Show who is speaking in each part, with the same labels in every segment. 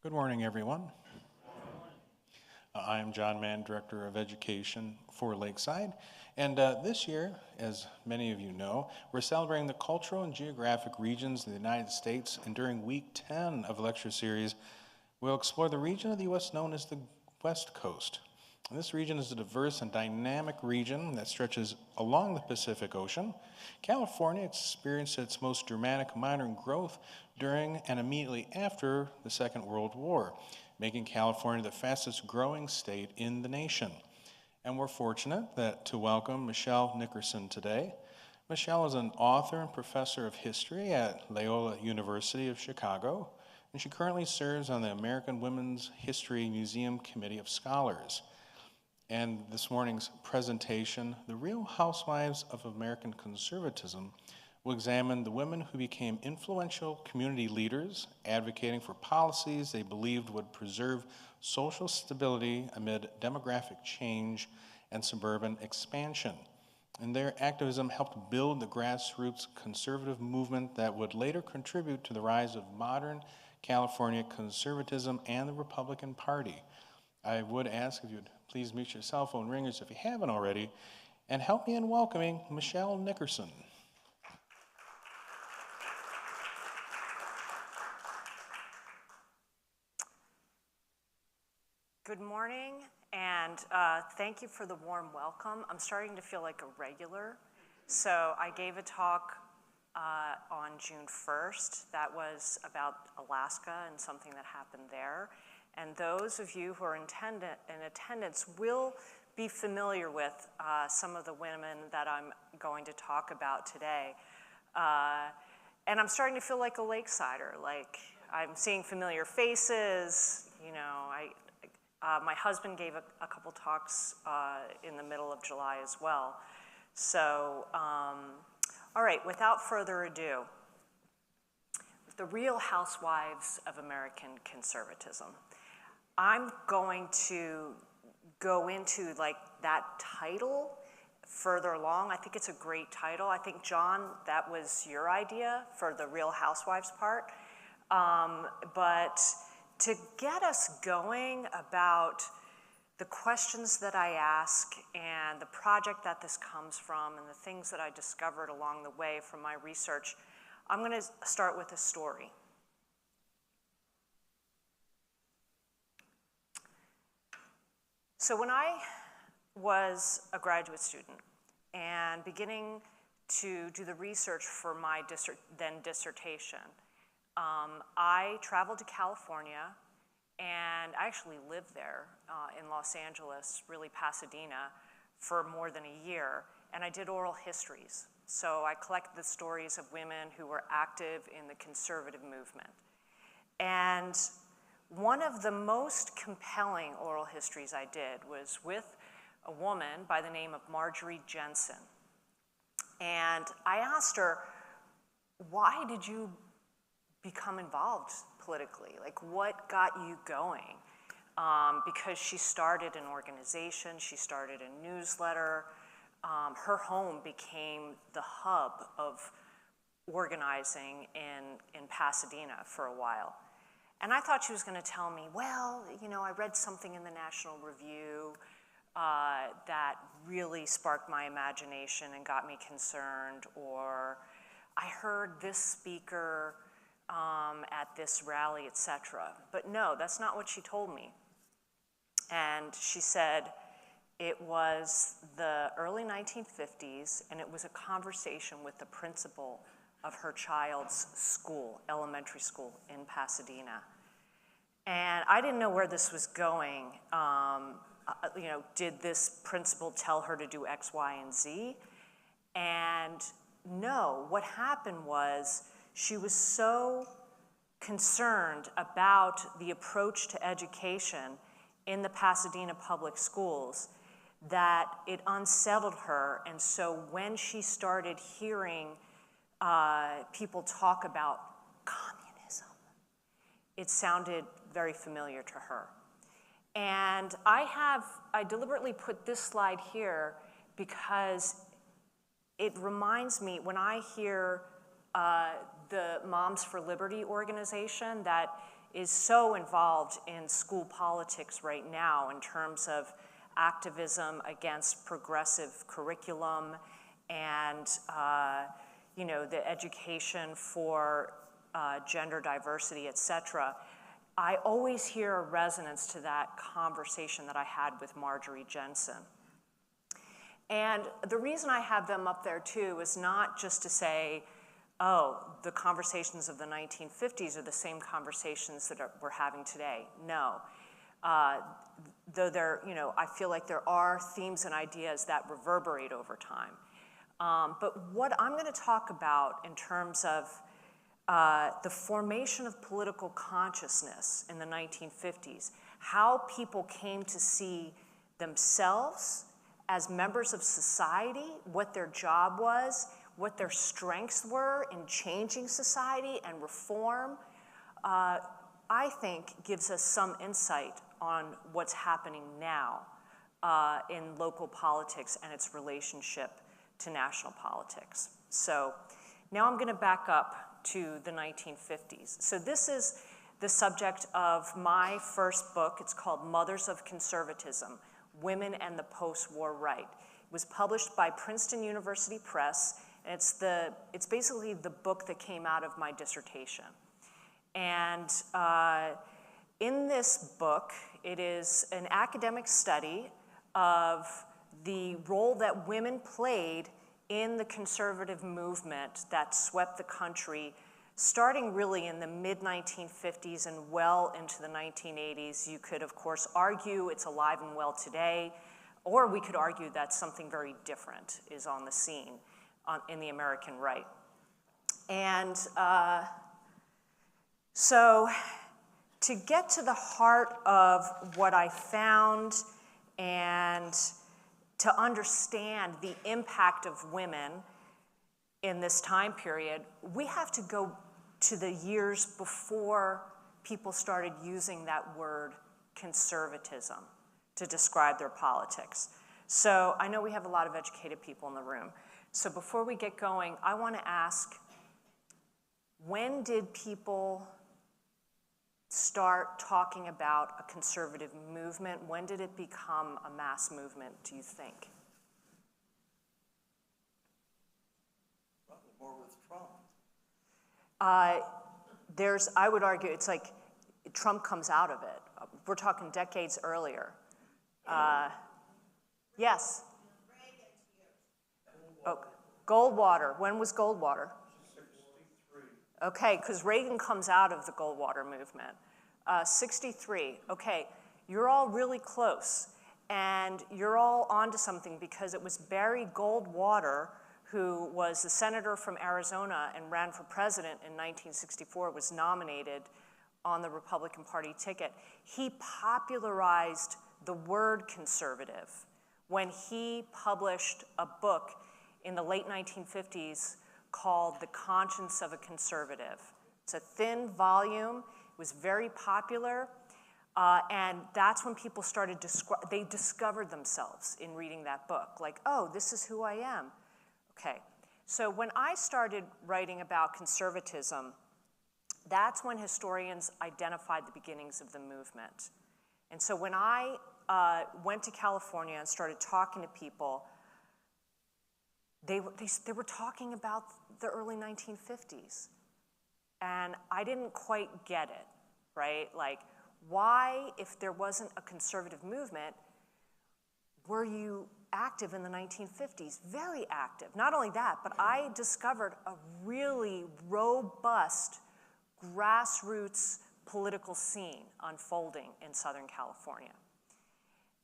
Speaker 1: Good morning, everyone. I am John Mann, Director of Education for Lakeside. And this year, as many of you know, we're celebrating the cultural and geographic regions of the United States. And during week 10 of the lecture series, we'll explore the region of the U.S. known as the West Coast. And this region is a diverse and dynamic region that stretches along the Pacific Ocean. California experienced its most dramatic modern growth during and immediately after the Second World War, making California the fastest growing state in the nation. And we're fortunate to welcome Michelle Nickerson today. Michelle is an author and professor of history at Loyola University of Chicago, and she currently serves on the American Women's History Museum Committee of Scholars. And this morning's presentation, The Real Housewives of American Conservatism, will examine the women who became influential community leaders, advocating for policies they believed would preserve social stability amid demographic change and suburban expansion. And their activism helped build the grassroots conservative movement that would later contribute to the rise of modern California conservatism and the Republican Party. I would ask if you'd please mute your cell phone ringers if you haven't already, and help me in welcoming Michelle Nickerson.
Speaker 2: Good morning, and thank you for the warm welcome. I'm starting to feel like a regular. So I gave a talk on June 1st. That was about Alaska and something that happened there. And those of you who are in attendance will be familiar with some of the women that I'm going to talk about today. And I'm starting to feel like a Lakesider. Like, I'm seeing familiar faces. You know, my husband gave a couple talks in the middle of July as well. So, all right, without further ado, The Real Housewives of American Conservatism. I'm going to go into like that title further along. I think it's a great title. I think, John, that was your idea for the Real Housewives part. But to get us going about the questions that I ask and the project that this comes from and the things that I discovered along the way from my research, I'm going to start with a story. So when I was a graduate student and beginning to do the research for my dissertation, I traveled to California, and I actually lived there in Los Angeles, really Pasadena, for more than a year, and I did oral histories. So I collected the stories of women who were active in the conservative movement. And one of the most compelling oral histories I did was with a woman by the name of Marjorie Jensen. And I asked her, why did you become involved politically? Like, what got you going? Because she started an organization, she started a newsletter. Her home became the hub of organizing in Pasadena for a while. And I thought she was going to tell me, well, you know, I read something in the National Review that really sparked my imagination and got me concerned, or I heard this speaker at this rally, etc. But no, that's not what she told me. And she said it was the early 1950s, and it was a conversation with the principal of her child's school, elementary school in Pasadena. And I didn't know where this was going. You know, did this principal tell her to do X, Y, and Z? And no, what happened was she was so concerned about the approach to education in the Pasadena public schools that it unsettled her. And so when she started hearing people talk about communism, it sounded very familiar to her. And I deliberately put this slide here because it reminds me, when I hear the Moms for Liberty organization that is so involved in school politics right now in terms of activism against progressive curriculum and the education for gender diversity, et cetera. I always hear a resonance to that conversation that I had with Marjorie Jensen. And the reason I have them up there too is not just to say, oh, the conversations of the 1950s are the same conversations that we're having today. No. Though I feel like there are themes and ideas that reverberate over time. But what I'm going to talk about in terms of the formation of political consciousness in the 1950s, how people came to see themselves as members of society, what their job was, what their strengths were in changing society and reform, I think gives us some insight on what's happening now in local politics and its relationship to national politics. So now I'm going to back up to the 1950s. So this is the subject of my first book. It's called Mothers of Conservatism, Women and the Post-War Right. It was published by Princeton University Press, and it's basically the book that came out of my dissertation. And in this book, it is an academic study of the role that women played in the conservative movement that swept the country, starting really in the mid-1950s and well into the 1980s. You could, of course, argue it's alive and well today, or we could argue that something very different is on the scene in the American right. And so to get to the heart of what I found and to understand the impact of women in this time period, we have to go to the years before people started using that word conservatism to describe their politics. So I know we have a lot of educated people in the room. So before we get going, I want to ask, when did people start talking about a conservative movement? When did it become a mass movement, do you think?
Speaker 3: Probably more with Trump.
Speaker 2: I would argue it's like Trump comes out of it. We're talking decades earlier. Yes? Oh, Goldwater. When was Goldwater?
Speaker 3: 63.
Speaker 2: Okay, because Reagan comes out of the Goldwater movement. 63. Okay, you're all really close. And you're all onto something because it was Barry Goldwater, who was the senator from Arizona and ran for president in 1964, was nominated on the Republican Party ticket. He popularized the word conservative when he published a book in the late 1950s called The Conscience of a Conservative. It's a thin volume. It was very popular. And that's when people started, they discovered themselves in reading that book. Like, oh, this is who I am. Okay, so when I started writing about conservatism, that's when historians identified the beginnings of the movement. And so when I went to California and started talking to people, they were talking about the early 1950s. And I didn't quite get it, right? Like, why, if there wasn't a conservative movement, were you active in the 1950s? Very active. Not only that, but I discovered a really robust grassroots political scene unfolding in Southern California.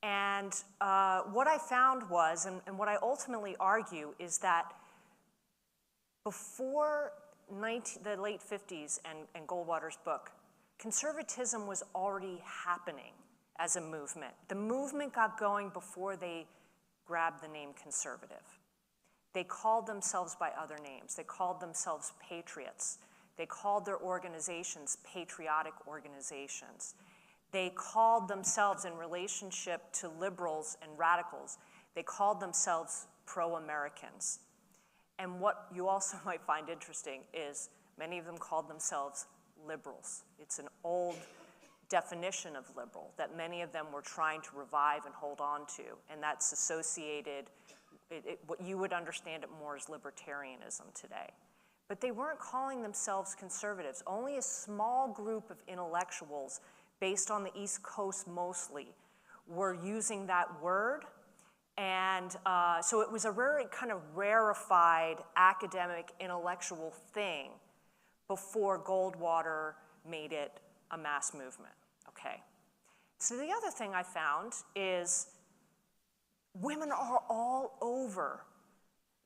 Speaker 2: And what I found was, and what I ultimately argue, is that before the late 50s and Goldwater's book, conservatism was already happening as a movement. The movement got going before they grabbed the name conservative. They called themselves by other names. They called themselves patriots. They called their organizations patriotic organizations. They called themselves, in relationship to liberals and radicals, they called themselves pro-Americans. And what you also might find interesting is many of them called themselves liberals. It's an old definition of liberal that many of them were trying to revive and hold on to, and that's associated, what you would understand it more as libertarianism today. But they weren't calling themselves conservatives. Only a small group of intellectuals, based on the East Coast mostly, were using that word. And so it was a very kind of rarefied academic intellectual thing before Goldwater made it a mass movement, okay? So the other thing I found is women are all over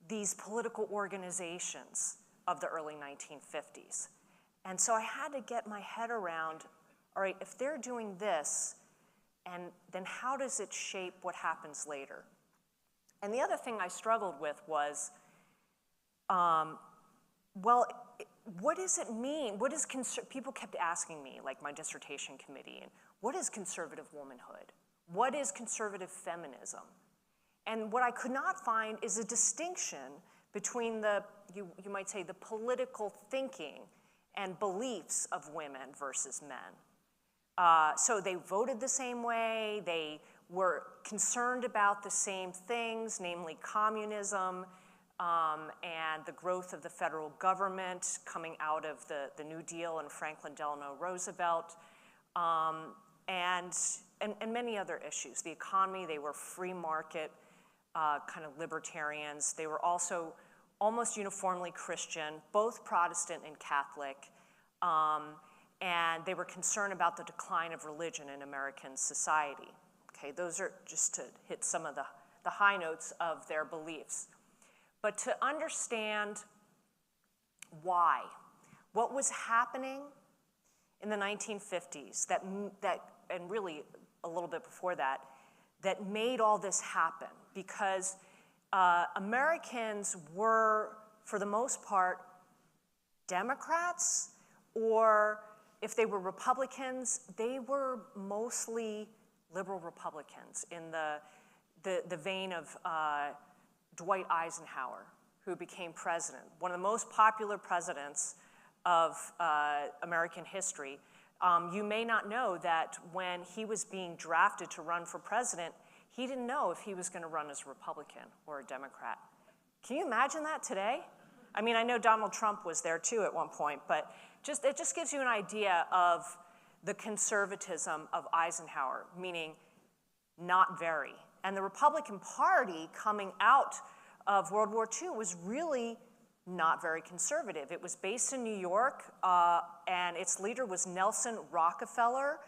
Speaker 2: these political organizations of the early 1950s. And so I had to get my head around, all right, if they're doing this, and then how does it shape what happens later? And the other thing I struggled with was, well, what does it mean? What is people kept asking me, like my dissertation committee, and what is conservative womanhood? What is conservative feminism? And what I could not find is a distinction between the, you might say, the political thinking and beliefs of women versus men. So they voted the same way, they were concerned about the same things, namely communism, and the growth of the federal government coming out of the New Deal and Franklin Delano Roosevelt, and many other issues. The economy, they were free market kind of libertarians. They were also almost uniformly Christian, both Protestant and Catholic, and they were concerned about the decline of religion in American society. Okay, those are just to hit some of the high notes of their beliefs. But to understand why, what was happening in the 1950s that and really a little bit before that made all this happen, because Americans were, for the most part, Democrats, or if they were Republicans, they were mostly liberal Republicans in the vein of Dwight Eisenhower, who became president, one of the most popular presidents of American history. You may not know that when he was being drafted to run for president, he didn't know if he was going to run as a Republican or a Democrat. Can you imagine that today? I mean, I know Donald Trump was there too at one point, but it just gives you an idea of the conservatism of Eisenhower, meaning not very. And the Republican Party coming out of World War II was really not very conservative. It was based in New York, and its leader was Nelson Rockefeller.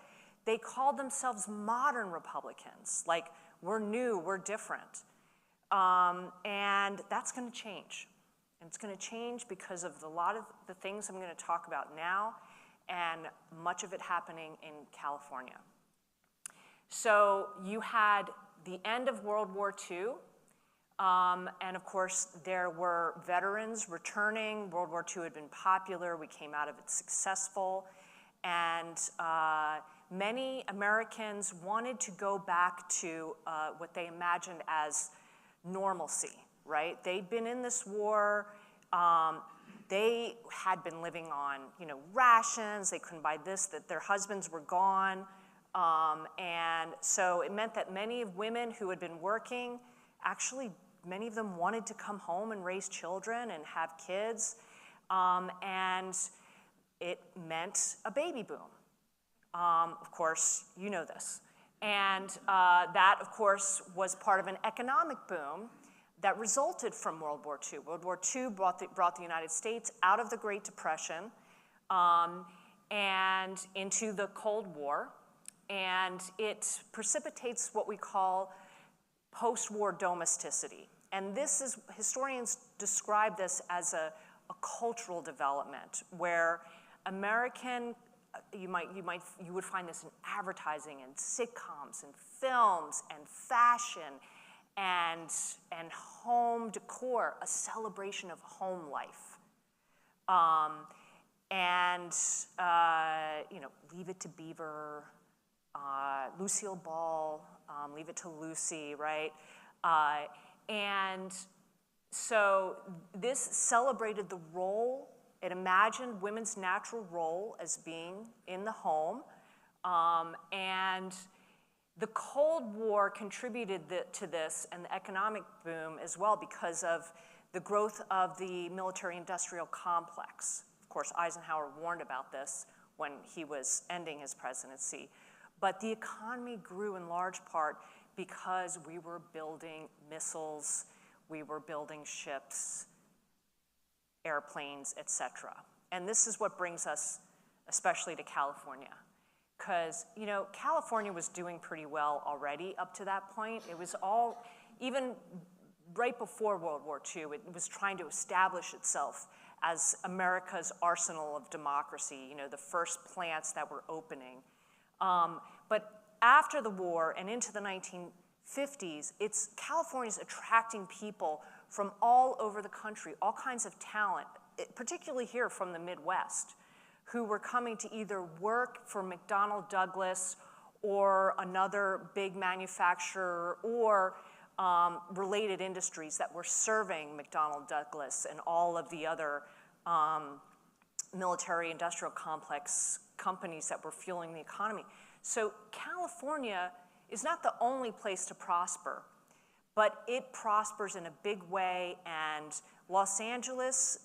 Speaker 2: They called themselves modern Republicans, like, we're new, we're different. And that's going to change. And it's going to change because of a lot of the things I'm going to talk about now, and much of it happening in California. So you had the end of World War II, and of course there were veterans returning. World War II had been popular, we came out of it successful, and many Americans wanted to go back to what they imagined as normalcy, right? They'd been in this war, they had been living on, rations, they couldn't buy this, that their husbands were gone, and so it meant that many of women who had been working, actually many of them wanted to come home and raise children and have kids, and it meant a baby boom. Of course, you know this. And that, of course, was part of an economic boom that resulted from World War II. World War II brought the United States out of the Great Depression and into the Cold War, and it precipitates what we call post-war domesticity. And this is, historians describe this as a cultural development where American, you would find this in advertising and sitcoms and films and fashion and home decor, a celebration of home life. Leave It to Beaver, Lucille Ball, Leave It to Lucy, right? And so this celebrated the role It imagined women's natural role as being in the home, and the Cold War contributed to this and the economic boom as well because of the growth of the military-industrial complex. Of course, Eisenhower warned about this when he was ending his presidency. But the economy grew in large part because we were building missiles, we were building ships, airplanes, etc. And this is what brings us especially to California. Because, you know, California was doing pretty well already up to that point. It was all, even right before World War II, it was trying to establish itself as America's arsenal of democracy, you know, the first plants that were opening. But after the war and into the 1950s, California's attracting people from all over the country, all kinds of talent, particularly here from the Midwest, who were coming to either work for McDonnell Douglas or another big manufacturer or related industries that were serving McDonnell Douglas and all of the other military industrial complex companies that were fueling the economy. So California is not the only place to prosper, but it prospers in a big way, and Los Angeles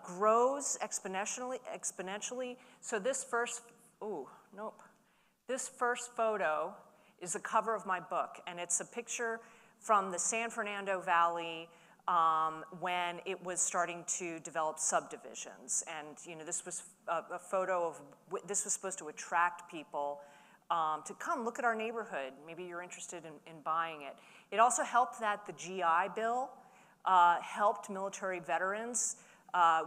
Speaker 2: grows exponentially. So this first photo is the cover of my book, and it's a picture from the San Fernando Valley when it was starting to develop subdivisions. And you know, this was a photo of, this was supposed to attract people to come look at our neighborhood. Maybe you're interested in buying it. It also helped that the GI Bill helped military veterans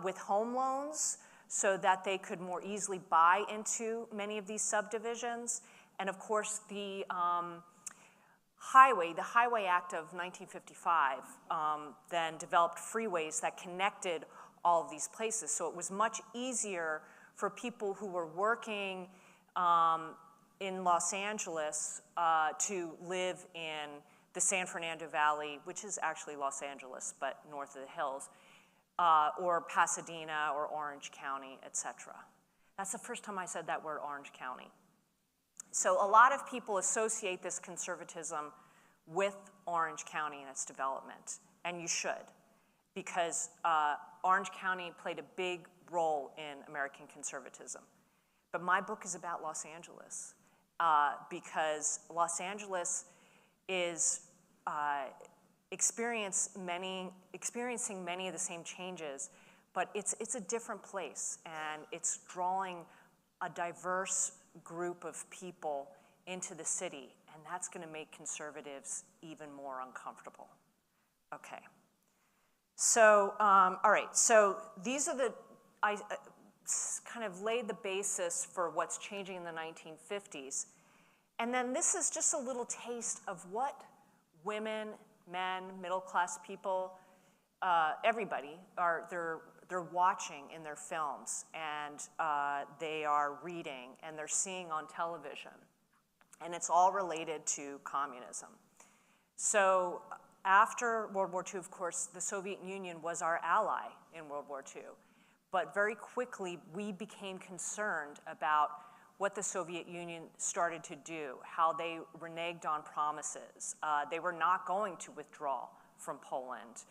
Speaker 2: with home loans so that they could more easily buy into many of these subdivisions. And of course, the Highway Act of 1955 then developed freeways that connected all of these places. So it was much easier for people who were working in Los Angeles to live in the San Fernando Valley, which is actually Los Angeles, but north of the hills, or Pasadena or Orange County, etc. That's the first time I said that word, Orange County. So a lot of people associate this conservatism with Orange County and its development, and you should, because Orange County played a big role in American conservatism. But my book is about Los Angeles, because Los Angeles is experiencing many of the same changes, but it's a different place, and it's drawing a diverse group of people into the city, and that's going to make conservatives even more uncomfortable. Okay. So, all right, so these are I kind of laid the basis for what's changing in the 1950s. And then this is just a little taste of what women, men, middle-class people, everybody, they're watching in their films, and they are reading, and they're seeing on television. And it's all related to communism. So after World War II, of course, the Soviet Union was our ally in World War II. But very quickly, we became concerned about what the Soviet Union started to do, how they reneged on promises. They were not going to withdraw from Poland.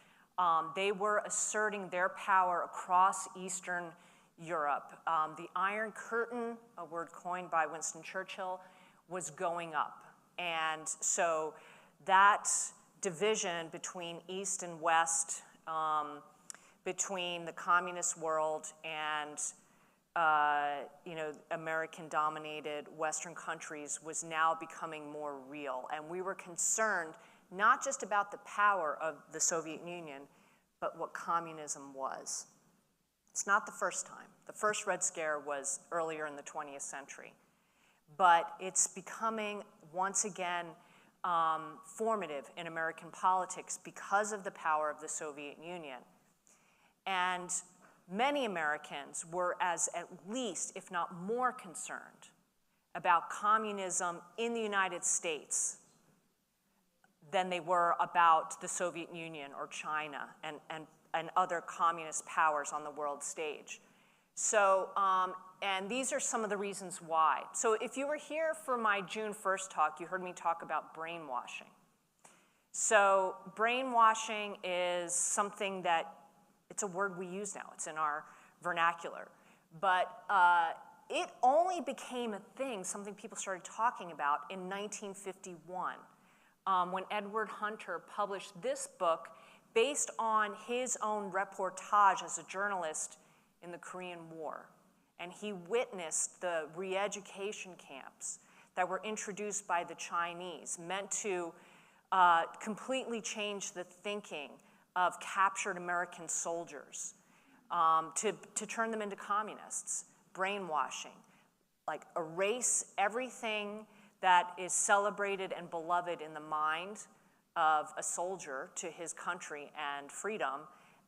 Speaker 2: They were asserting their power across Eastern Europe. The Iron Curtain, a word coined by Winston Churchill, was going up. And so that division between East and West, between the communist world and American-dominated Western countries was now becoming more real. And we were concerned not just about the power of the Soviet Union, but what communism was. It's not the first time. The first Red Scare was earlier in the 20th century. But it's becoming, once again, formative in American politics because of the power of the Soviet Union. And many Americans were as at least, if not more, concerned about communism in the United States than they were about the Soviet Union or China. And and other communist powers on the world stage. So, and these are some of the reasons why. So if you were here for my June 1st talk, you heard me talk about brainwashing. So brainwashing is something that, it's a word we use now, it's in our vernacular. But it only became a thing, something people started talking about in 1951, when Edward Hunter published this book based on his own reportage as a journalist in the Korean War. And he witnessed the re-education camps that were introduced by the Chinese, meant to completely change the thinking of captured American soldiers, to turn them into communists, brainwashing, like erase everything that is celebrated and beloved in the mind of a soldier to his country and freedom,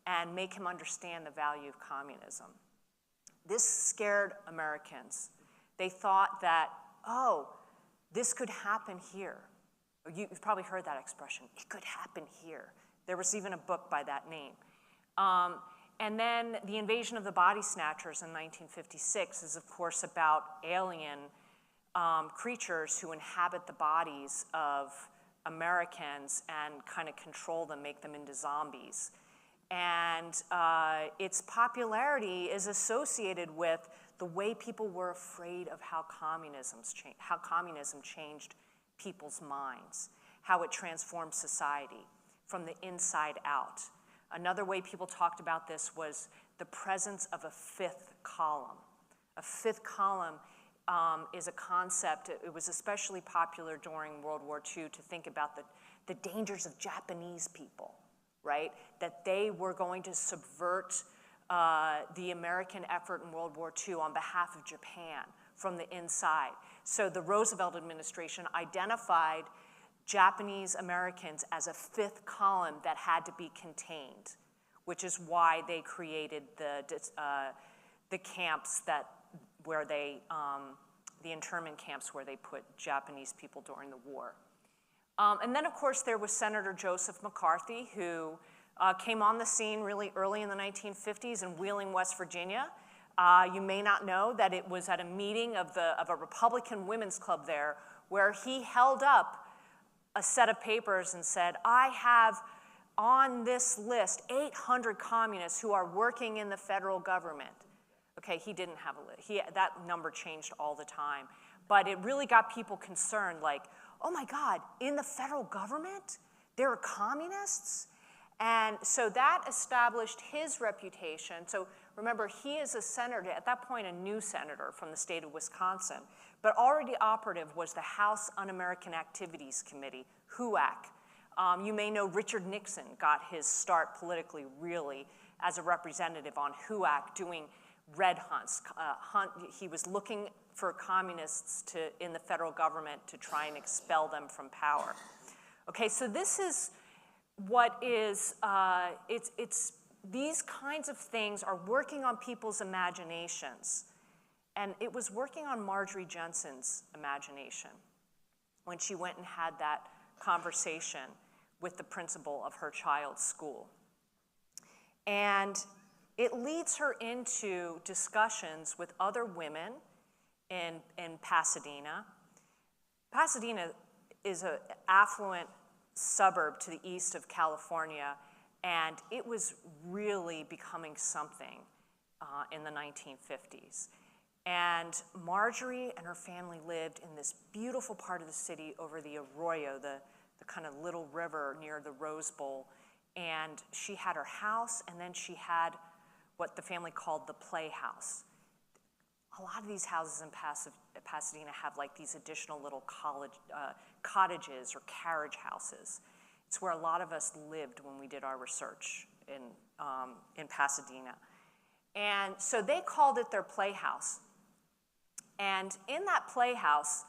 Speaker 2: and make him understand the value of communism. This scared Americans. They thought that, oh, this could happen here. You've probably heard that expression, it could happen here. There was even a book by that name. And then the invasion of the body snatchers in 1956 is, of course, about alien creatures who inhabit the bodies of Americans and kind of control them, make them into zombies. And its popularity is associated with the way people were afraid of how communism changed people's minds, how it transformed society from the inside out. Another way people talked about this was the presence of a fifth column. A fifth column is a concept. It was especially popular during World War II to think about the dangers of Japanese people, right? That they were going to subvert the American effort in World War II on behalf of Japan from the inside. So the Roosevelt administration identified Japanese Americans as a fifth column that had to be contained, which is why they created the camps where they, the internment camps where they put Japanese people during the war. And then, of course, there was Senator Joseph McCarthy, who came on the scene really early in the 1950s in Wheeling, West Virginia. You may not know that it was at a meeting of a Republican women's club there where he held up a set of papers and said, I have on this list 800 communists who are working in the federal government. Okay, he didn't have a list. That number changed all the time. But it really got people concerned, like, oh my God, in the federal government, there are communists? And so that established his reputation. So remember, he is a senator, at that point a new senator from the state of Wisconsin, but already operative was the House Un-American Activities Committee, HUAC. You may know Richard Nixon got his start politically, really, as a representative on HUAC doing red hunts. He was looking for communists in the federal government to try and expel them from power. Okay, so this is what is, these kinds of things are working on people's imaginations. And it was working on Marjorie Jensen's imagination when she went and had that conversation with the principal of her child's school. And it leads her into discussions with other women in Pasadena. Pasadena is an affluent suburb to the east of California, and it was really becoming something in the 1950s. And Marjorie and her family lived in this beautiful part of the city over the Arroyo, the kind of little river near the Rose Bowl. And she had her house, and then she had what the family called the playhouse. A lot of these houses in Pasadena have like these additional little cottages or carriage houses. It's where a lot of us lived when we did our research in Pasadena. And so they called it their playhouse. And in that playhouse,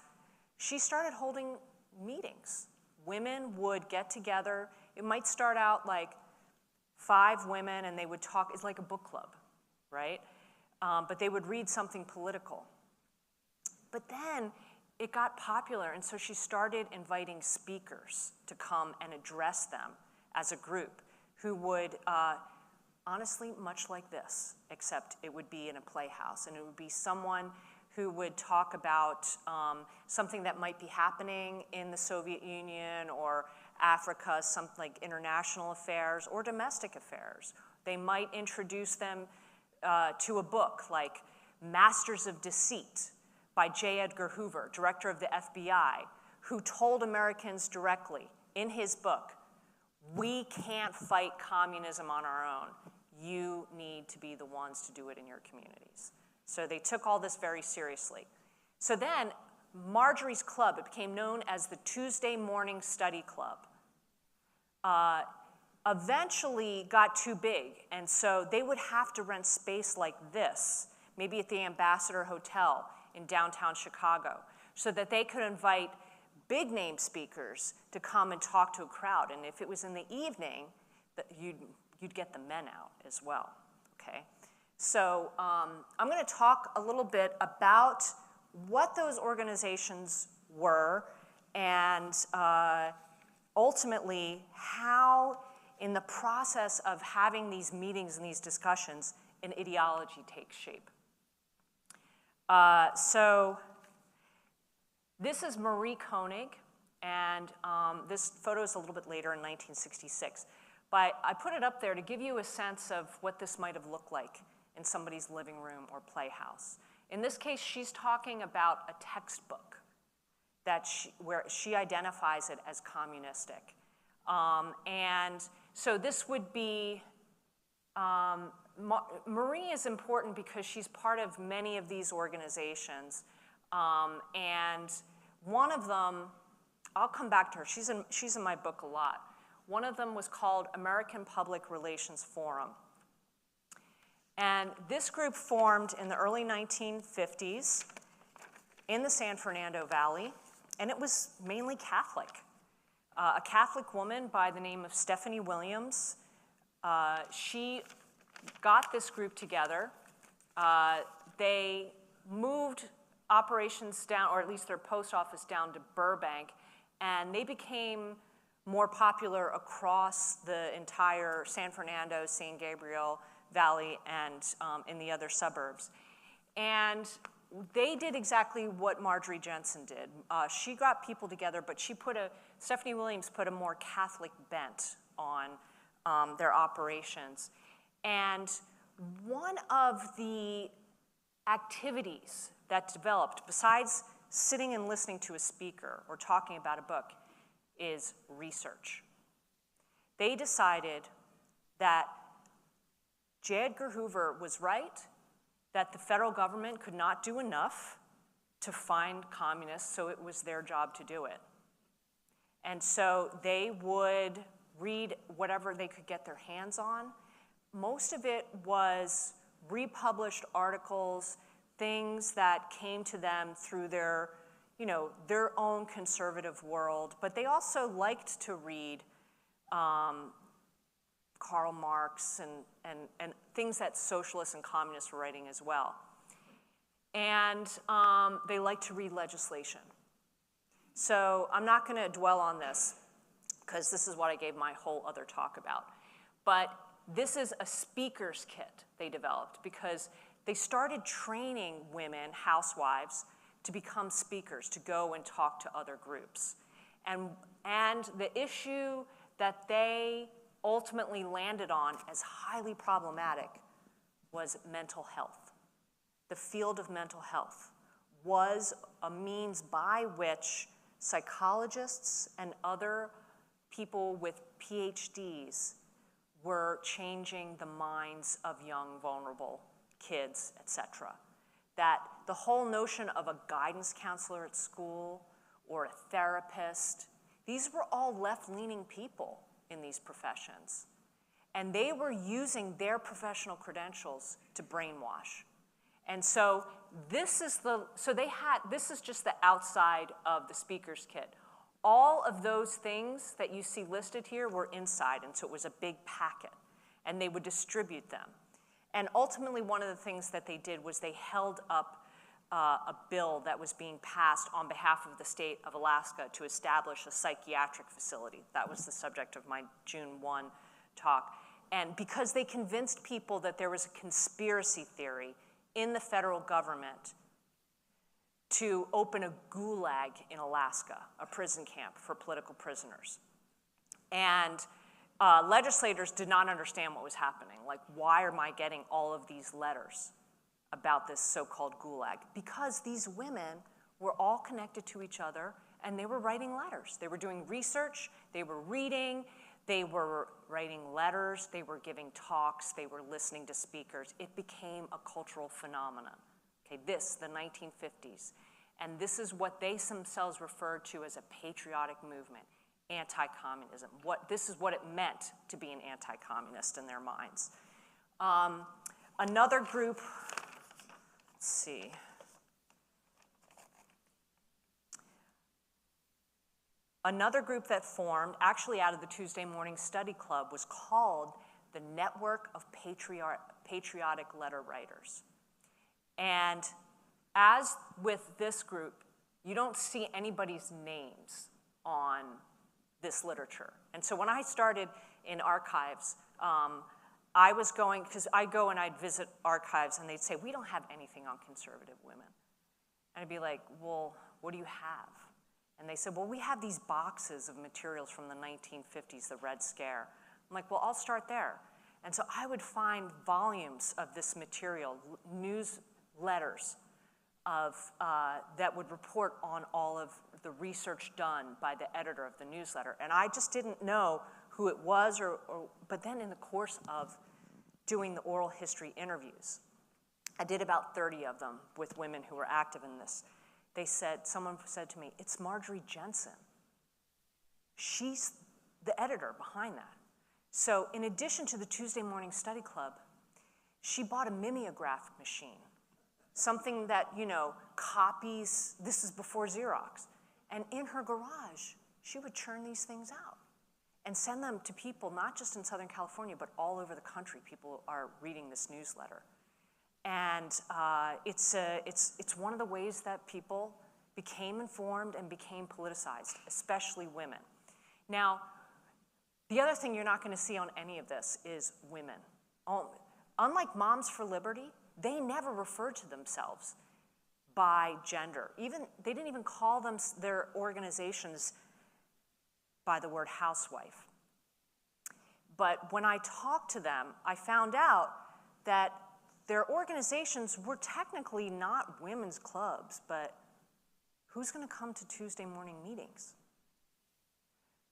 Speaker 2: she started holding meetings. Women would get together. It might start out like 5 women, and they would talk. It's like a book club, right? But they would read something political. But then it got popular, and so she started inviting speakers to come and address them as a group who would honestly much like this, except it would be in a playhouse, and it would be someone who would talk about something that might be happening in the Soviet Union or Africa, something like international affairs or domestic affairs. They might introduce them to a book like Masters of Deceit by J. Edgar Hoover, director of the FBI, who told Americans directly in his book, we can't fight communism on our own. You need to be the ones to do it in your communities. So they took all this very seriously. So then Marjorie's Club, it became known as the Tuesday Morning Study Club, eventually got too big. And so they would have to rent space like this, maybe at the Ambassador Hotel in downtown Chicago, so that they could invite big name speakers to come and talk to a crowd. And if it was in the evening, you'd get the men out as well, okay? So I'm gonna talk a little bit about what those organizations were and ultimately how in the process of having these meetings and these discussions, an ideology takes shape. So this is Marie Koenig, and this photo is a little bit later in 1966. But I put it up there to give you a sense of what this might have looked like in somebody's living room or playhouse. In this case, she's talking about a textbook that where she identifies it as communistic. And so this would be, Marie is important because she's part of many of these organizations. And one of them, I'll come back to her, she's in my book a lot. One of them was called American Public Relations Forum. And this group formed in the early 1950s in the San Fernando Valley, and it was mainly Catholic. A Catholic woman by the name of Stephanie Williams, she got this group together. They moved operations down, or at least their post office down to Burbank, and they became more popular across the entire San Fernando, San Gabriel Valley, and in the other suburbs. And they did exactly what Marjorie Jensen did. She got people together, but Stephanie Williams put a more Catholic bent on their operations. And one of the activities that developed, besides sitting and listening to a speaker or talking about a book, is research. They decided that J. Edgar Hoover was right, that the federal government could not do enough to find communists, so it was their job to do it. And so they would read whatever they could get their hands on. Most of it was republished articles, things that came to them through their own conservative world, but they also liked to read Karl Marx and things that socialists and communists were writing as well. And they liked to read legislation. So I'm not going to dwell on this, because this is what I gave my whole other talk about. But this is a speaker's kit they developed, because they started training women, housewives, to become speakers, to go and talk to other groups. And the issue that they ultimately landed on as highly problematic was mental health. The field of mental health was a means by which psychologists and other people with PhDs were changing the minds of young, vulnerable kids, etc. That the whole notion of a guidance counselor at school or a therapist, these were all left-leaning people in these professions. And they were using their professional credentials to brainwash. And so this is just the outside of the speaker's kit. All of those things that you see listed here were inside, and so it was a big packet, and they would distribute them. And ultimately, one of the things that they did was they held up a bill that was being passed on behalf of the state of Alaska to establish a psychiatric facility. That was the subject of my June 1 talk. And because they convinced people that there was a conspiracy theory in the federal government to open a gulag in Alaska, a prison camp for political prisoners. And legislators did not understand what was happening. Like, why am I getting all of these letters about this so-called gulag? Because these women were all connected to each other, and they were writing letters. They were doing research, they were reading, they were writing letters, they were giving talks, they were listening to speakers. It became a cultural phenomenon. Okay, the 1950s. And this is what they themselves referred to as a patriotic movement, anti-communism. This is what it meant to be an anti-communist in their minds. Another group, let's see. Another group that formed, actually out of the Tuesday Morning Study Club, was called the Network of Patriotic Letter Writers. And as with this group, you don't see anybody's names on this literature. And so when I started in archives, I was going, because I go and I'd visit archives and they'd say, we don't have anything on conservative women. And I'd be like, well, what do you have? And they said, well, we have these boxes of materials from the 1950s, the Red Scare. I'm like, well, I'll start there. And so I would find volumes of this material, newsletters that would report on all of the research done by the editor of the newsletter. And I just didn't know who it was, but then in the course of doing the oral history interviews, I did about 30 of them with women who were active in this. Someone said to me, it's Marjorie Jensen. She's the editor behind that. So in addition to the Tuesday Morning Study Club, she bought a mimeograph machine, something that, copies, this is before Xerox. And in her garage, she would churn these things out and send them to people, not just in Southern California, but all over the country. People are reading this newsletter. And it's one of the ways that people became informed and became politicized, especially women. Now, the other thing you're not going to see on any of this is women. Unlike Moms for Liberty, they never referred to themselves by gender. They didn't even call their organizations by the word housewife. But when I talked to them, I found out that their organizations were technically not women's clubs, but who's going to come to Tuesday morning meetings?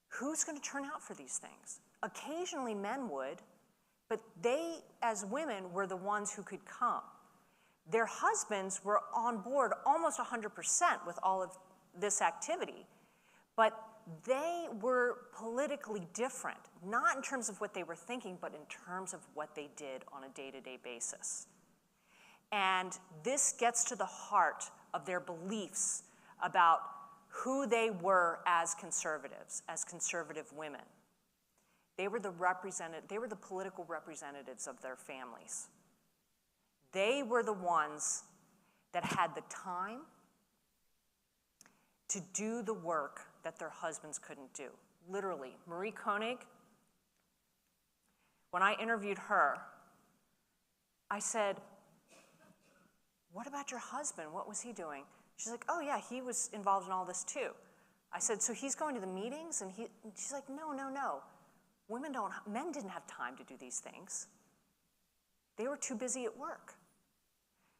Speaker 2: Who's going to turn out for these things? Occasionally men would, but they, as women, were the ones who could come. Their husbands were on board almost 100% with all of this activity, but they were politically different, not in terms of what they were thinking, but in terms of what they did on a day-to-day basis. And this gets to the heart of their beliefs about who they were as conservatives, as conservative women. They were the political representatives of their families. They were the ones that had the time to do the work that their husbands couldn't do. Literally, Marie Koenig, when I interviewed her, I said, what about your husband? What was he doing? She's like, oh yeah, he was involved in all this too. I said, so he's going to the meetings? And she's like, no. Men didn't have time to do these things. They were too busy at work.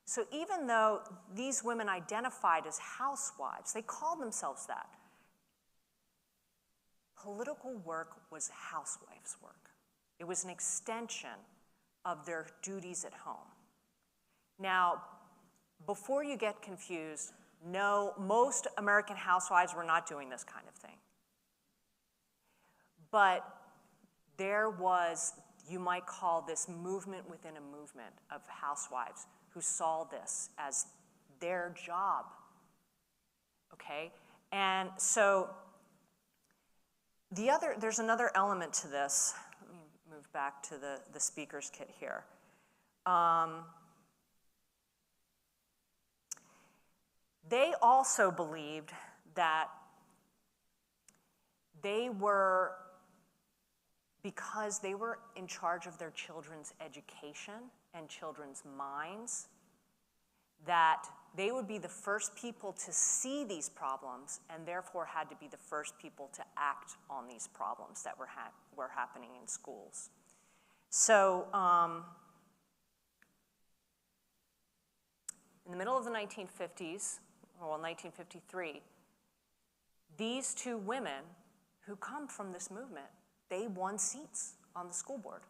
Speaker 2: So even though these women identified as housewives, they called themselves that. Political work was housewives' work. It was an extension of their duties at home. Now, before you get confused, no, most American housewives were not doing this kind of thing. But there was, you might call this movement within a movement of housewives who saw this as their job, okay? And so there's another element to this. Let me move back to the speaker's kit here. They also believed that they were because they were in charge of their children's education and children's minds, that they would be the first people to see these problems and therefore had to be the first people to act on these problems that were happening in schools. So in the middle of the 1950s, well, 1953, these two women who come from this movement, they won seats on the school board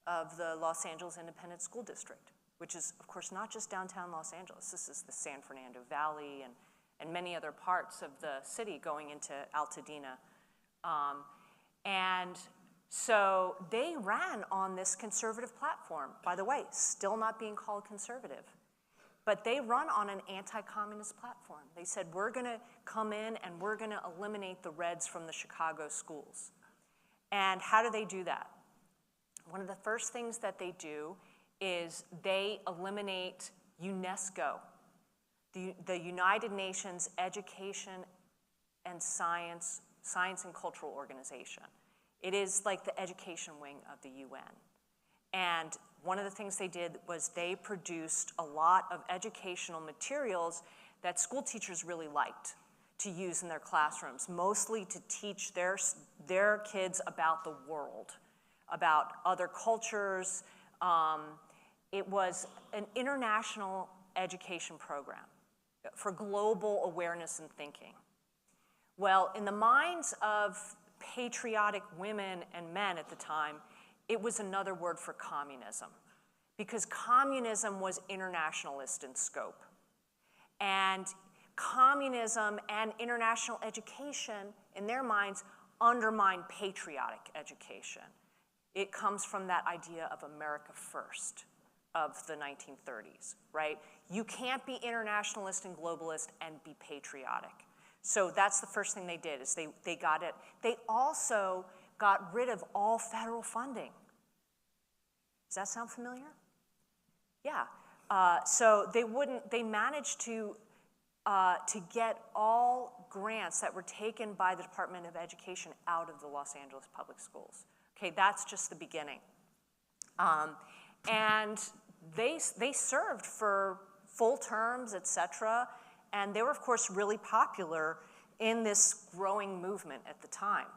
Speaker 2: of the Los Angeles Independent School District, which is, of course, not just downtown Los Angeles. This is the San Fernando Valley and many other parts of the city going into Altadena. And so they ran on this conservative platform. By the way, still not being called conservative. But they run on an anti-communist platform. They said, we're going to come in and we're going to eliminate the Reds from the Chicago schools. And how do they do that? One of the first things that they do is they eliminate UNESCO, the United Nations Education and Science and Cultural Organization. It is like the education wing of the UN. And one of the things they did was they produced a lot of educational materials that school teachers really liked to use in their classrooms, mostly to teach their kids about the world, about other cultures. It was an international education program for global awareness and thinking. Well, in the minds of patriotic women and men at the time, it was another word for communism, because communism was internationalist in scope. And communism and international education, in their minds, undermine patriotic education. It comes from that idea of America first of the 1930s, right? You can't be internationalist and globalist and be patriotic. So that's the first thing they did, is they got it. They also got rid of all federal funding. Does that sound familiar? Yeah. So they managed to get all grants that were taken by the Department of Education out of the Los Angeles public schools. Okay, that's just the beginning. And they served for full terms, et cetera, and they were, of course, really popular in this growing movement at the time.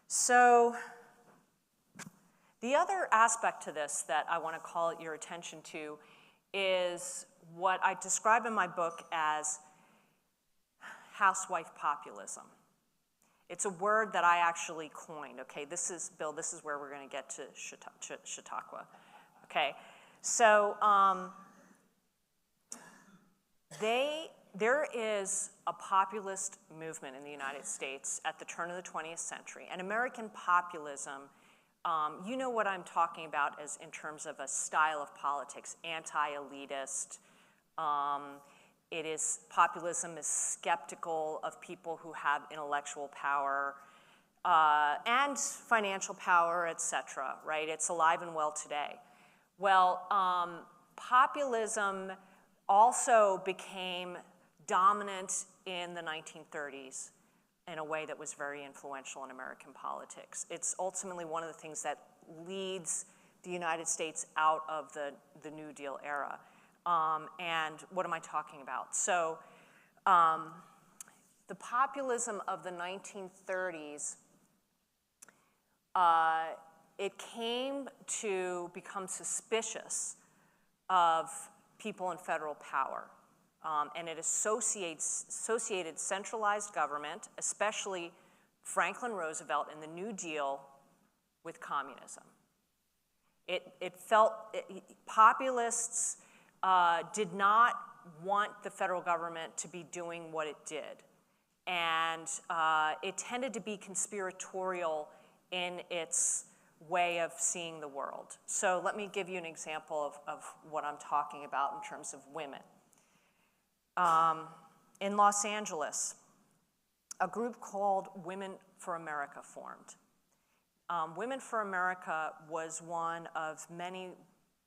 Speaker 2: So the other aspect to this that I want to call your attention to is what I describe in my book as housewife populism. It's a word that I actually coined, okay? This is, Bill, this is where we're going to get to Chautauqua, okay? So there is a populist movement in the United States at the turn of the 20th century, and American populism, you know what I'm talking about as in terms of a style of politics, anti-elitist. Populism is skeptical of people who have intellectual power and financial power, et cetera, right? It's alive and well today. Well, populism also became dominant in the 1930s in a way that was very influential in American politics. It's ultimately one of the things that leads the United States out of the New Deal era. And what am I talking about? So the populism of the 1930s, it came to become suspicious of people in federal power. And it associated centralized government, especially Franklin Roosevelt and the New Deal, with communism. Populists did not want the federal government to be doing what it did. And it tended to be conspiratorial in its way of seeing the world. So let me give you an example of what I'm talking about in terms of women. In Los Angeles, a group called Women for America formed. Women for America was one of many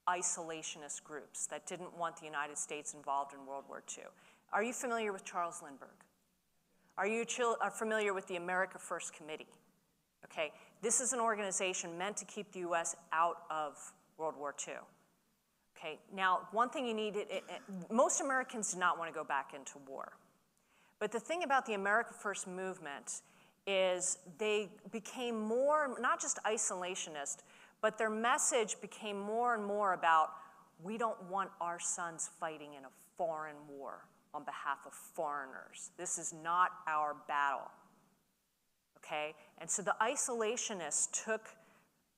Speaker 2: isolationist groups that didn't want the United States involved in World War II. Are you familiar with Charles Lindbergh? Are you familiar with the America First Committee? Okay, this is an organization meant to keep the U.S. out of World War II. Okay, now one thing you need, most Americans did not want to go back into war. But the thing about the America First movement is they became more, not just isolationist, but their message became more and more about, we don't want our sons fighting in a foreign war on behalf of foreigners. This is not our battle, okay? And so the isolationists took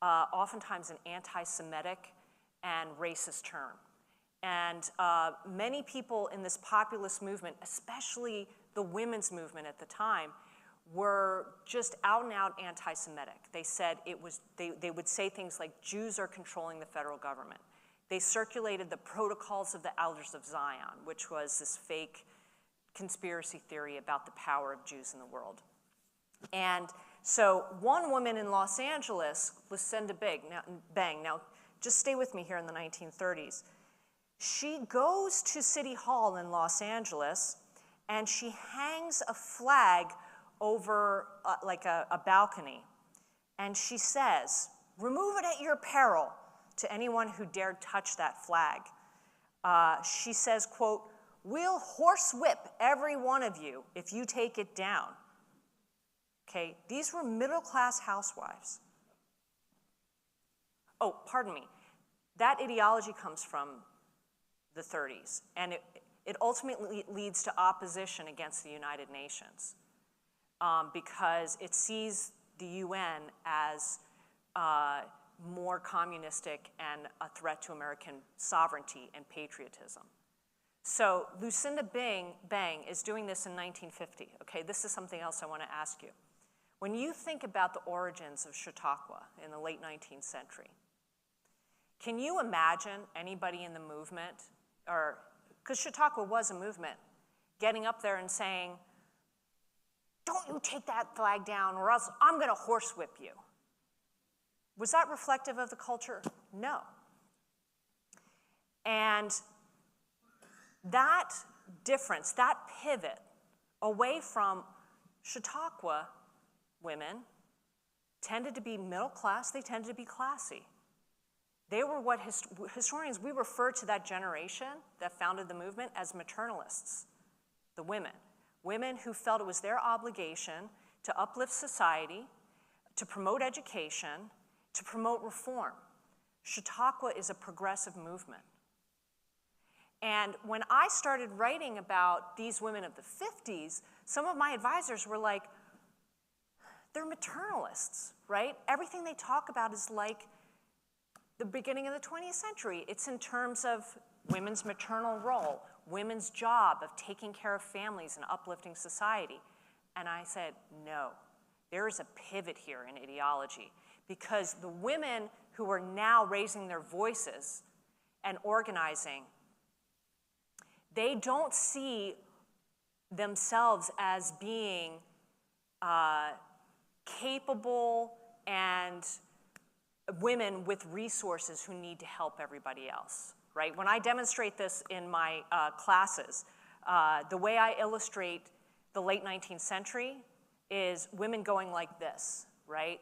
Speaker 2: oftentimes an anti-Semitic and racist term. And many people in this populist movement, especially the women's movement at the time, were just out and out anti-Semitic. They said they would say things like, Jews are controlling the federal government. They circulated the Protocols of the Elders of Zion, which was this fake conspiracy theory about the power of Jews in the world. And so one woman in Los Angeles, Lucinda Bang, now just stay with me here in the 1930s, she goes to City Hall in Los Angeles and she hangs a flag over like a balcony. And she says, remove it at your peril to anyone who dared touch that flag. She says, quote, we'll horsewhip every one of you if you take it down. Okay, these were middle-class housewives. Oh, pardon me. That ideology comes from the 30s, and it ultimately leads to opposition against the United Nations because it sees the UN as more communistic and a threat to American sovereignty and patriotism. So Lucinda Bang is doing this in 1950. Okay, this is something else I want to ask you. When you think about the origins of Chautauqua in the late 19th century, can you imagine anybody in the movement, or because Chautauqua was a movement, getting up there and saying, don't you take that flag down or else I'm going to horsewhip you? Was that reflective of the culture? No. And that difference, that pivot away from Chautauqua women tended to be middle class, they tended to be classy. They were what historians, we refer to that generation that founded the movement as maternalists, the women. Women who felt it was their obligation to uplift society, to promote education, to promote reform. Chautauqua is a progressive movement. And when I started writing about these women of the 50s, some of my advisors were like, they're maternalists, right? Everything they talk about is like the beginning of the 20th century. It's in terms of women's maternal role, women's job of taking care of families and uplifting society. And I said, no, there is a pivot here in ideology because the women who are now raising their voices and organizing, they don't see themselves as being capable and women with resources who need to help everybody else, right? When I demonstrate this in my classes, the way I illustrate the late 19th century is women going like this, right?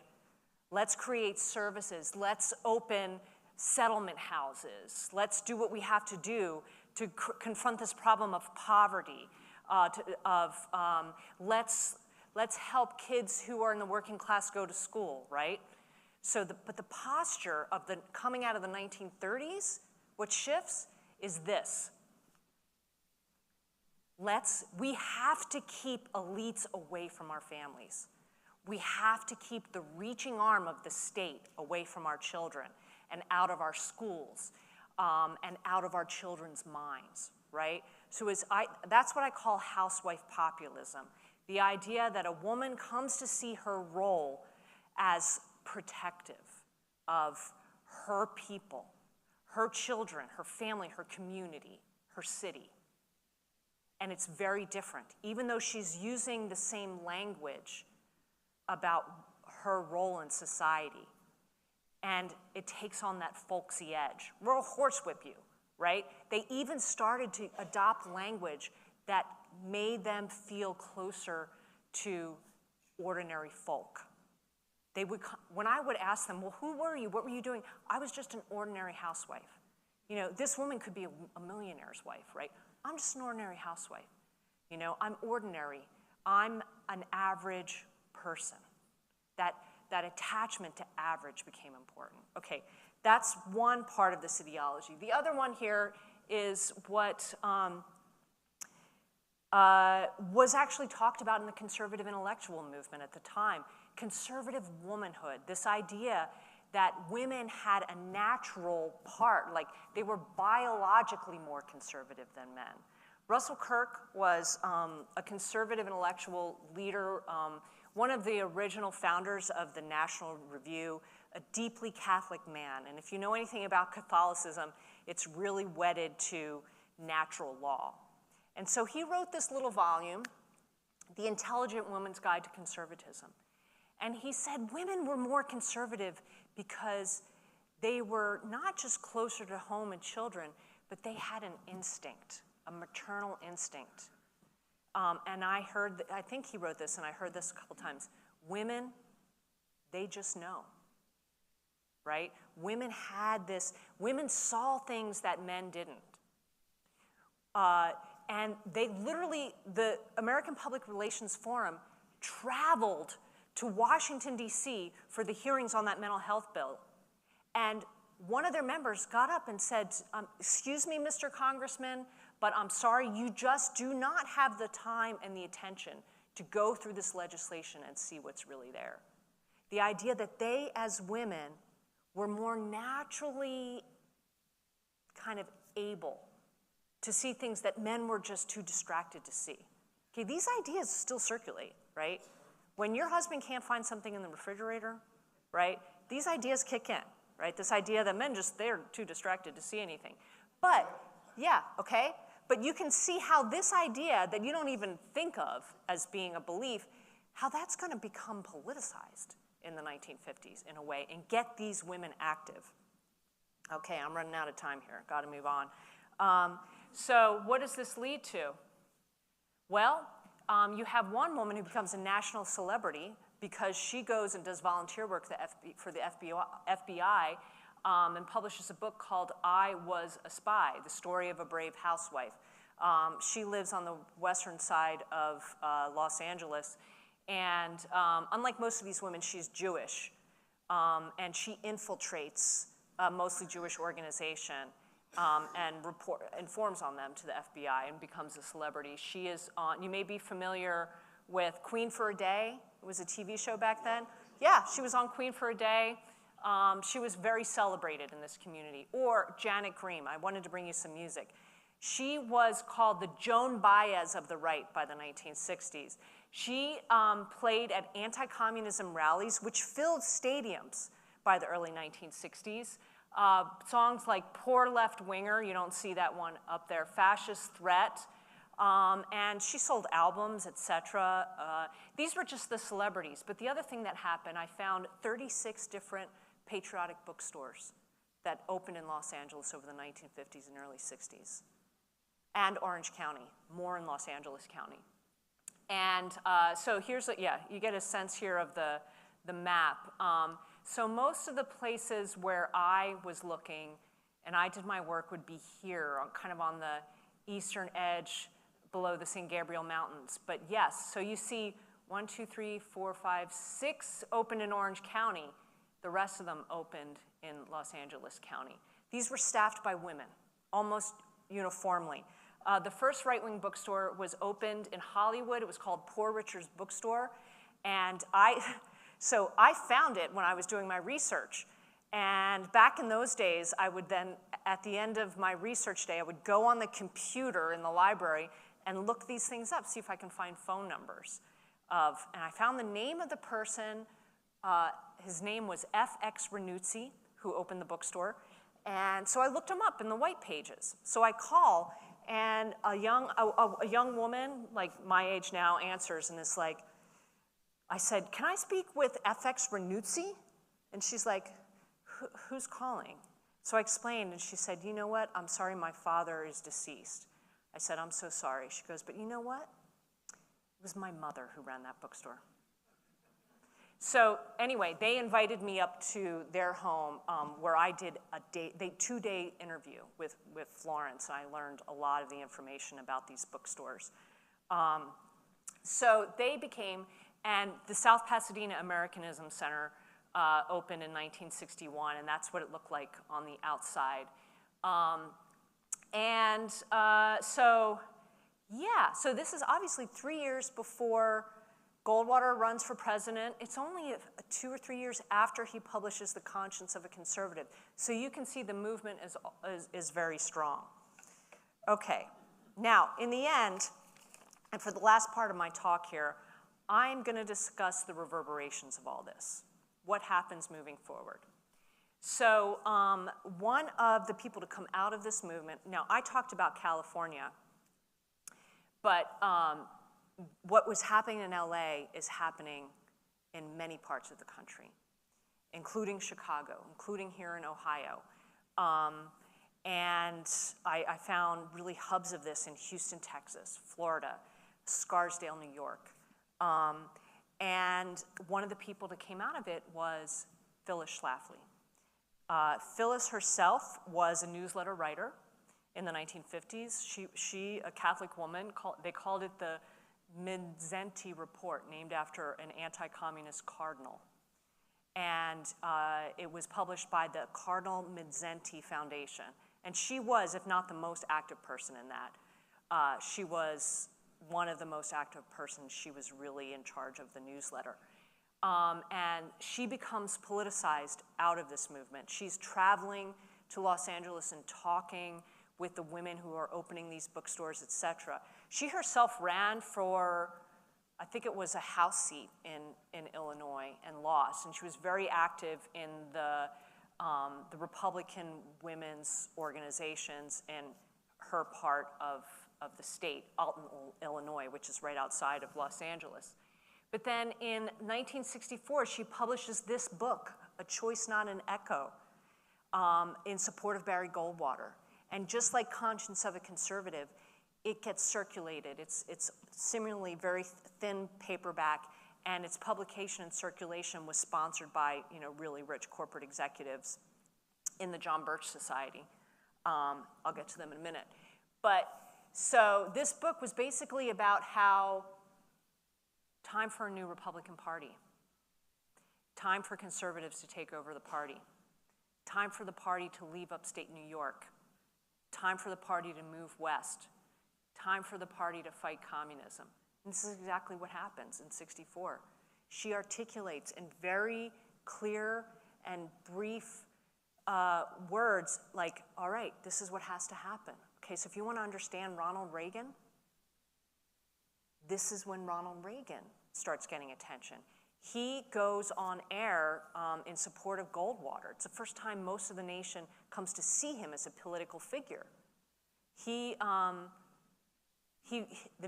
Speaker 2: Let's create services. Let's open settlement houses. Let's do what we have to do to confront this problem of poverty, let's help kids who are in the working class go to school, right? So, but the posture of the coming out of the 1930s, what shifts is this. We have to keep elites away from our families. We have to keep the reaching arm of the state away from our children and out of our schools and out of our children's minds, right? So that's what I call housewife populism. The idea that a woman comes to see her role as protective of her people, her children, her family, her community, her city. And it's very different. Even though she's using the same language about her role in society, and it takes on that folksy edge. We'll horsewhip you, right? They even started to adopt language that made them feel closer to ordinary folk. They would, when I would ask them, well, who were you? What were you doing? I was just an ordinary housewife. You know, this woman could be a millionaire's wife, right? I'm just an ordinary housewife. You know, I'm ordinary. I'm an average person. That attachment to average became important. Okay, that's one part of this ideology. The other one here is what was actually talked about in the conservative intellectual movement at the time. Conservative womanhood, this idea that women had a natural part, like they were biologically more conservative than men. Russell Kirk was a conservative intellectual leader, one of the original founders of the National Review, a deeply Catholic man. And if you know anything about Catholicism, it's really wedded to natural law. And so he wrote this little volume, The Intelligent Woman's Guide to Conservatism. And he said women were more conservative because they were not just closer to home and children, but they had an instinct, a maternal instinct. And I think he wrote this, and I heard this a couple times. Women, they just know, right? Women had this, women saw things that men didn't. And they literally, the American Public Relations Forum traveled to Washington, D.C. for the hearings on that mental health bill. And one of their members got up and said, excuse me, Mr. Congressman, but I'm sorry, you just do not have the time and the attention to go through this legislation and see what's really there. The idea that they, as women, were more naturally kind of able to see things that men were just too distracted to see. Okay, these ideas still circulate, right? When your husband can't find something in the refrigerator, right, these ideas kick in, right? This idea that men just, they're too distracted to see anything. But, yeah, okay? But you can see how this idea that you don't even think of as being a belief, how that's gonna become politicized in the 1950s in a way and get these women active. Okay, I'm running out of time here, gotta move on. So what does this lead to? Well, you have one woman who becomes a national celebrity because she goes and does volunteer work for the FBI and publishes a book called I Was a Spy, the story of a brave housewife. She lives on the western side of Los Angeles, and unlike most of these women, she's Jewish, and she infiltrates a mostly Jewish organization and informs on them to the FBI and becomes a celebrity. She is on, you may be familiar with Queen for a Day. It was a TV show back then. Yeah, she was on Queen for a Day. She was very celebrated in this community. Or Janet Green, I wanted to bring you some music. She was called the Joan Baez of the right by the 1960s. She played at anti-communism rallies, which filled stadiums by the early 1960s. Songs like Poor Left Winger, you don't see that one up there, Fascist Threat, and she sold albums, etc. These were just the celebrities, but the other thing that happened, I found 36 different patriotic bookstores that opened in Los Angeles over the 1950s and early 60s. And Orange County, more in Los Angeles County. And so here's, you get a sense here of the map. So most of the places where I was looking and I did my work would be here, kind of on the eastern edge below the San Gabriel Mountains. But yes, so you see 1, 2, 3, 4, 5, 6 opened in Orange County. The rest of them opened in Los Angeles County. These were staffed by women, almost uniformly. The first right-wing bookstore was opened in Hollywood. It was called Poor Richard's Bookstore. And so I found it when I was doing my research. And back in those days, I would then, at the end of my research day, I would go on the computer in the library and look these things up, see if I can find phone numbers and I found the name of the person. His name was F.X. Renuzzi, who opened the bookstore. And so I looked him up in the white pages. So I call, and a young woman, like my age now, answers and is like, I said, can I speak with F.X. Renuzzi? And she's like, who's calling? So I explained, and she said, you know what? I'm sorry, my father is deceased. I said, I'm so sorry. She goes, but you know what? It was my mother who ran that bookstore. So anyway, they invited me up to their home where I did a 2-day interview with Florence. I learned a lot of the information about these bookstores. So they became, and the South Pasadena Americanism Center opened in 1961, and that's what it looked like on the outside. So this is obviously 3 years before Goldwater runs for president. It's only 2 or 3 years after he publishes The Conscience of a Conservative. So you can see the movement is very strong. Okay, now in the end, and for the last part of my talk here, I'm going to discuss the reverberations of all this. What happens moving forward? So one of the people to come out of this movement, now I talked about California, but what was happening in LA is happening in many parts of the country, including Chicago, including here in Ohio. And I found really hubs of this in Houston, Texas, Florida, Scarsdale, New York. And one of the people that came out of it was Phyllis Schlafly. Phyllis herself was a newsletter writer in the 1950s. She a Catholic woman, they called it the Mindszenty Report, named after an anti-communist cardinal. And it was published by the Cardinal Mindszenty Foundation. And she was, if not the most active person in that, she was one of the most active persons. She was really in charge of the newsletter. And she becomes politicized out of this movement. She's traveling to Los Angeles and talking with the women who are opening these bookstores, et cetera. She herself ran for, I think it was a House seat in Illinois and lost. And she was very active in the Republican women's organizations in her part of the state, Alton, Illinois, which is right outside of Los Angeles. But then in 1964, she publishes this book, A Choice Not an Echo, in support of Barry Goldwater. And just like Conscience of a Conservative, it gets circulated. It's similarly very thin paperback, and its publication and circulation was sponsored by really rich corporate executives in the John Birch Society. I'll get to them in a minute. But so this book was basically about how time for a new Republican Party, time for conservatives to take over the party, time for the party to leave upstate New York, time for the party to move west, time for the party to fight communism. And this is exactly what happens in '64. She articulates in very clear and brief words like, all right, this is what has to happen. Okay, so if you want to understand Ronald Reagan, this is when Ronald Reagan starts getting attention. He goes on air in support of Goldwater. It's the first time most of the nation comes to see him as a political figure. The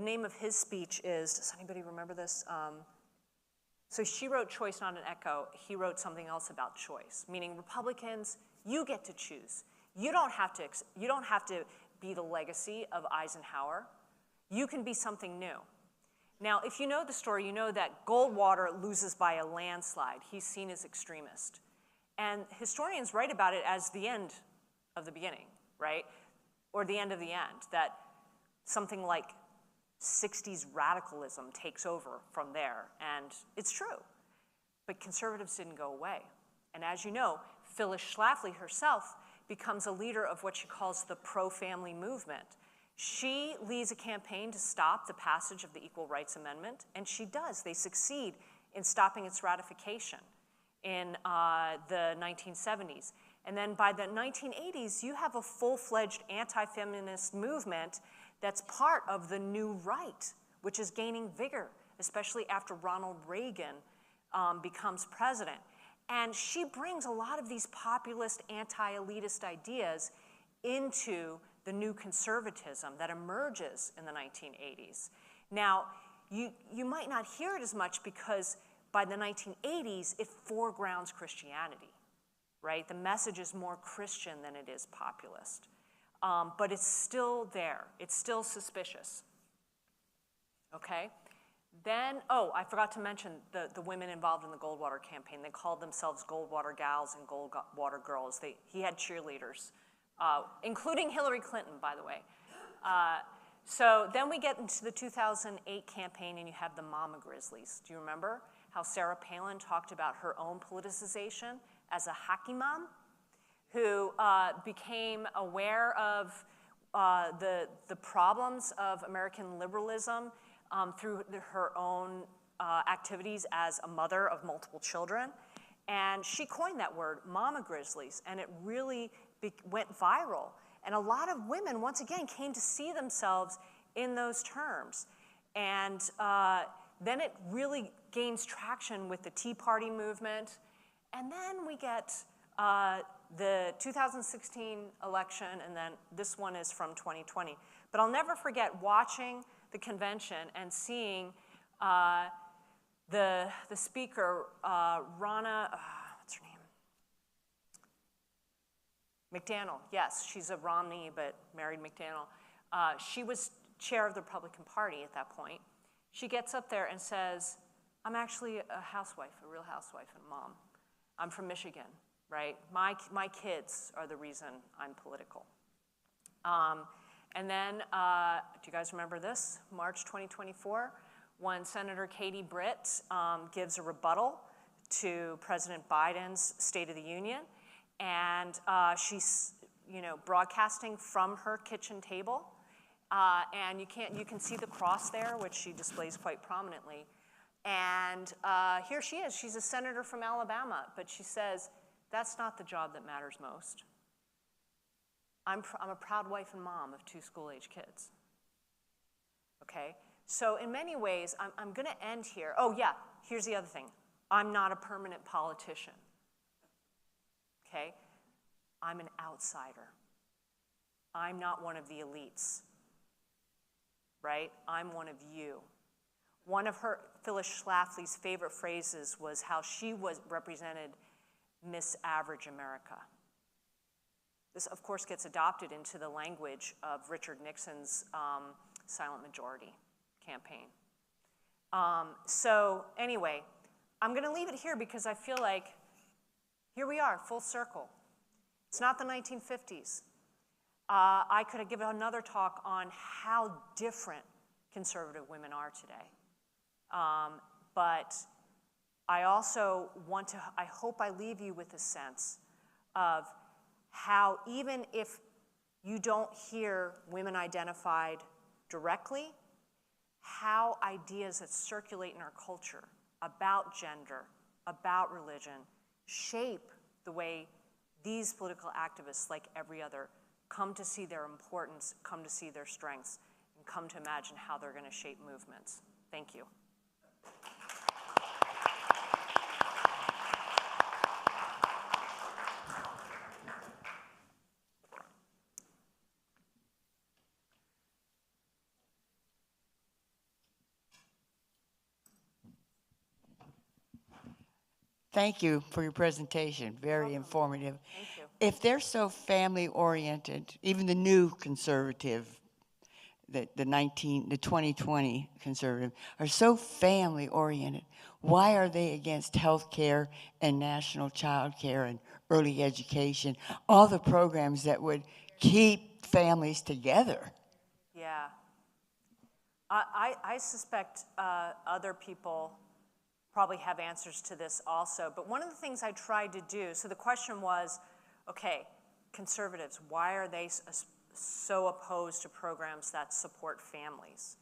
Speaker 2: name of his speech is, does anybody remember this? So she wrote Choice Not an Echo. He wrote something else about choice, meaning Republicans, you get to choose. You don't have to be the legacy of Eisenhower. You can be something new. Now, if you know the story, you know that Goldwater loses by a landslide. He's seen as extremist. And historians write about it as the end of the beginning, right? Or the end of the end, that something like 60s radicalism takes over from there. And it's true. But conservatives didn't go away. And as you know, Phyllis Schlafly herself becomes a leader of what she calls the pro-family movement. She leads a campaign to stop the passage of the Equal Rights Amendment, and she does. They succeed in stopping its ratification in the 1970s. And then by the 1980s, you have a full-fledged anti-feminist movement that's part of the new right, which is gaining vigor, especially after Ronald Reagan becomes president. And she brings a lot of these populist, anti-elitist ideas into the new conservatism that emerges in the 1980s. Now, you might not hear it as much because by the 1980s, it foregrounds Christianity, right? The message is more Christian than it is populist. But it's still there. It's still suspicious, okay? Then, oh, I forgot to mention the women involved in the Goldwater campaign. They called themselves Goldwater Gals and Goldwater Girls. He had cheerleaders, including Hillary Clinton, by the way. So then we get into the 2008 campaign, and you have the Mama Grizzlies. Do you remember how Sarah Palin talked about her own politicization as a hockey mom who became aware of the problems of American liberalism through her own activities as a mother of multiple children? And she coined that word, Mama Grizzlies, and it really went viral. And a lot of women, once again, came to see themselves in those terms. And then it really gains traction with the Tea Party movement. And then we get the 2016 election, and then this one is from 2020. But I'll never forget watching the convention and seeing the speaker, Ronna, what's her name? McDaniel, yes, she's a Romney, but married McDaniel. She was chair of the Republican Party at that point. She gets up there and says, I'm actually a housewife, a real housewife and mom. I'm from Michigan, right? My kids are the reason I'm political. And then, do you guys remember this? March 2024, when Senator Katie Britt gives a rebuttal to President Biden's State of the Union. And she's, broadcasting from her kitchen table, and you can see the cross there, which she displays quite prominently. And here she is. She's a senator from Alabama, but she says, "That's not the job that matters most. I'm a proud wife and mom of 2 school-age kids." Okay. So in many ways, I'm going to end here. Oh yeah. Here's the other thing. I'm not a permanent politician. Okay? I'm an outsider. I'm not one of the elites, right? I'm one of you. One of Phyllis Schlafly's favorite phrases was how she represented Miss Average America. This, of course, gets adopted into the language of Richard Nixon's silent majority campaign. So anyway, I'm going to leave it here because I feel like here we are, full circle. It's not the 1950s. I could have given another talk on how different conservative women are today. But I also I hope I leave you with a sense of how even if you don't hear women identified directly, how ideas that circulate in our culture about gender, about religion, shape the way these political activists, like every other, come to see their importance, come to see their strengths, and come to imagine how they're going to shape movements. Thank you.
Speaker 4: Thank you for your presentation. Very informative.
Speaker 2: Thank you.
Speaker 4: If they're so family-oriented, even the new conservative, the 2020 conservative, are so family-oriented, why are they against health care and national child care and early education, all the programs that would keep families together?
Speaker 2: Yeah. I suspect other people probably have answers to this also. But one of the things I tried to do, so the question was, okay, conservatives, why are they so opposed to programs that support families,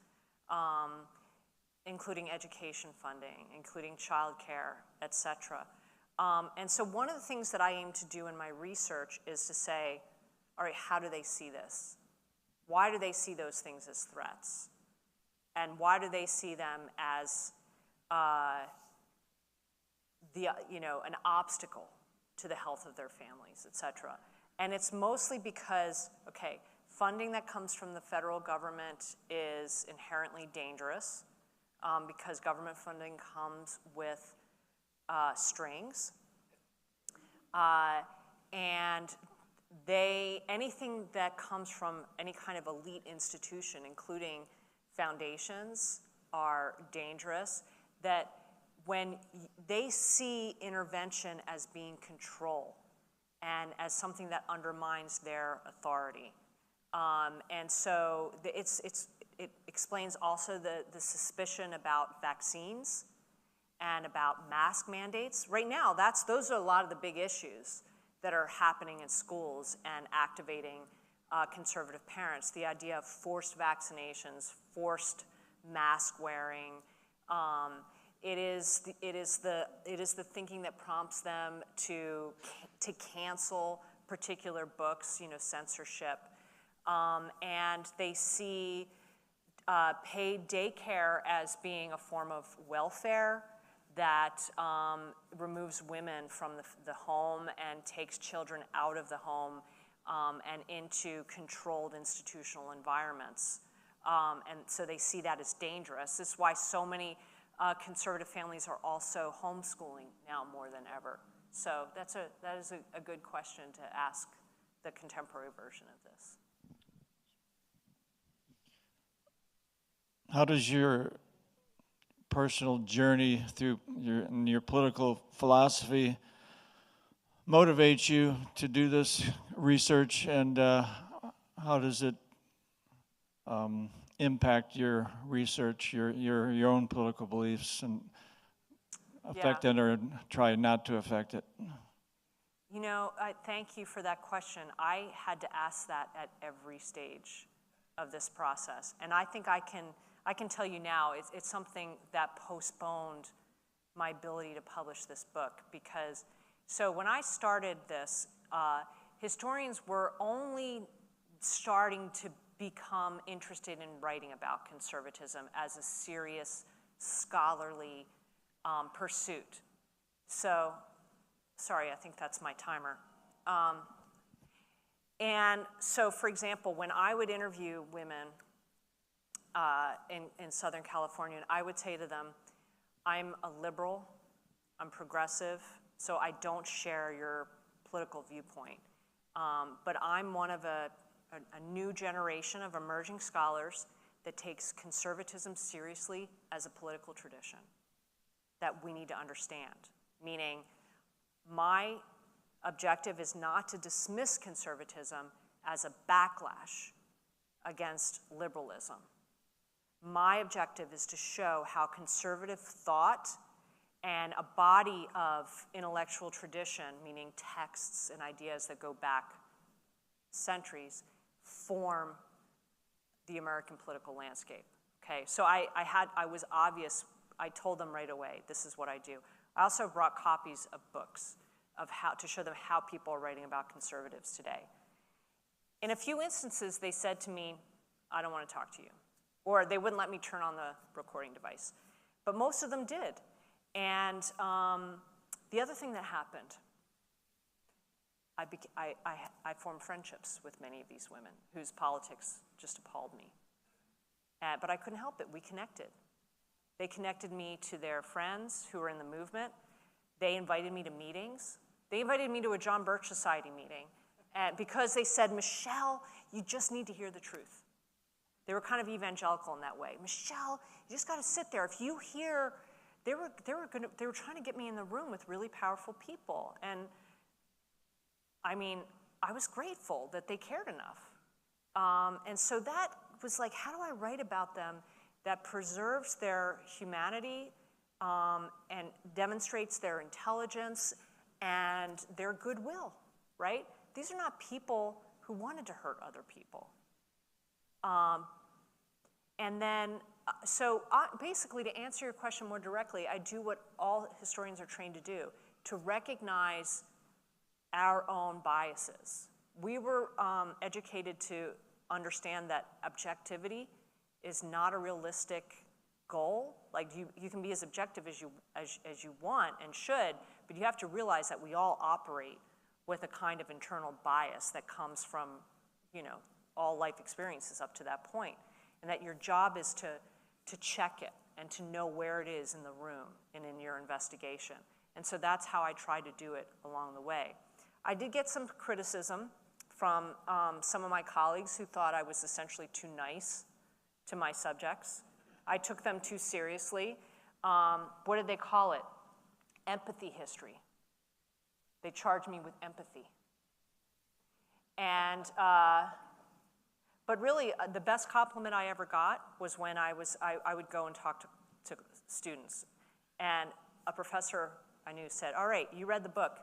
Speaker 2: including education funding, including child care, et cetera? And so one of the things that I aim to do in my research is to say, all right, how do they see this? Why do they see those things as threats? And why do they see them as an obstacle to the health of their families, et cetera? And it's mostly because, okay, funding that comes from the federal government is inherently dangerous because government funding comes with strings. And anything that comes from any kind of elite institution, including foundations, are dangerous, that when they see intervention as being control and as something that undermines their authority. And so it explains also the suspicion about vaccines and about mask mandates. Right now, those are a lot of the big issues that are happening in schools and activating conservative parents. The idea of forced vaccinations, forced mask wearing. It is the thinking that prompts them to cancel particular books, censorship. And they see paid daycare as being a form of welfare that removes women from the home and takes children out of the home and into controlled institutional environments. And so they see that as dangerous. This is why so many conservative families are also homeschooling now more than ever. So that is a good question to ask the contemporary version of this.
Speaker 5: How does your personal journey through your political philosophy motivate you to do this research, and how does it impact your research, your own political beliefs, and affect it or try not to affect it?
Speaker 2: I thank you for that question. I had to ask that at every stage of this process, and I think I can tell you now it's something that postponed my ability to publish this book, because so when I started this, historians were only starting to become interested in writing about conservatism as a serious scholarly pursuit. So, sorry, I think that's my timer. And so, for example, when I would interview women in Southern California, I would say to them, I'm a liberal, I'm progressive, so I don't share your political viewpoint. But I'm one of a new generation of emerging scholars that takes conservatism seriously as a political tradition that we need to understand. Meaning, my objective is not to dismiss conservatism as a backlash against liberalism. My objective is to show how conservative thought and a body of intellectual tradition, meaning texts and ideas that go back centuries, form the American political landscape. Okay, so I was obvious. I told them right away, this is what I do. I also brought copies of books to show them how people are writing about conservatives today. In a few instances, they said to me, I don't want to talk to you. Or they wouldn't let me turn on the recording device. But most of them did. And the other thing that happened, I formed friendships with many of these women whose politics just appalled me. But I couldn't help it. We connected. They connected me to their friends who were in the movement. They invited me to meetings. They invited me to a John Birch Society meeting because they said, Michelle, you just need to hear the truth. They were kind of evangelical in that way. Michelle, you just got to sit there. If you hear, they were trying to get me in the room with really powerful people. And I mean, I was grateful that they cared enough. And so that was like, how do I write about them that preserves their humanity and demonstrates their intelligence and their goodwill, right? These are not people who wanted to hurt other people. And then, so basically, to answer your question more directly, I do what all historians are trained to do, to recognize our own biases. We were educated to understand that objectivity is not a realistic goal. Like you can be as objective as you want and should, but you have to realize that we all operate with a kind of internal bias that comes from, all life experiences up to that point, and that your job is to check it and to know where it is in the room and in your investigation. And so that's how I try to do it along the way. I did get some criticism from some of my colleagues who thought I was essentially too nice to my subjects. I took them too seriously. What did they call it? Empathy history. They charged me with empathy. And, but really, the best compliment I ever got was when I would go and talk to students. And a professor I knew said, all right, you read the book.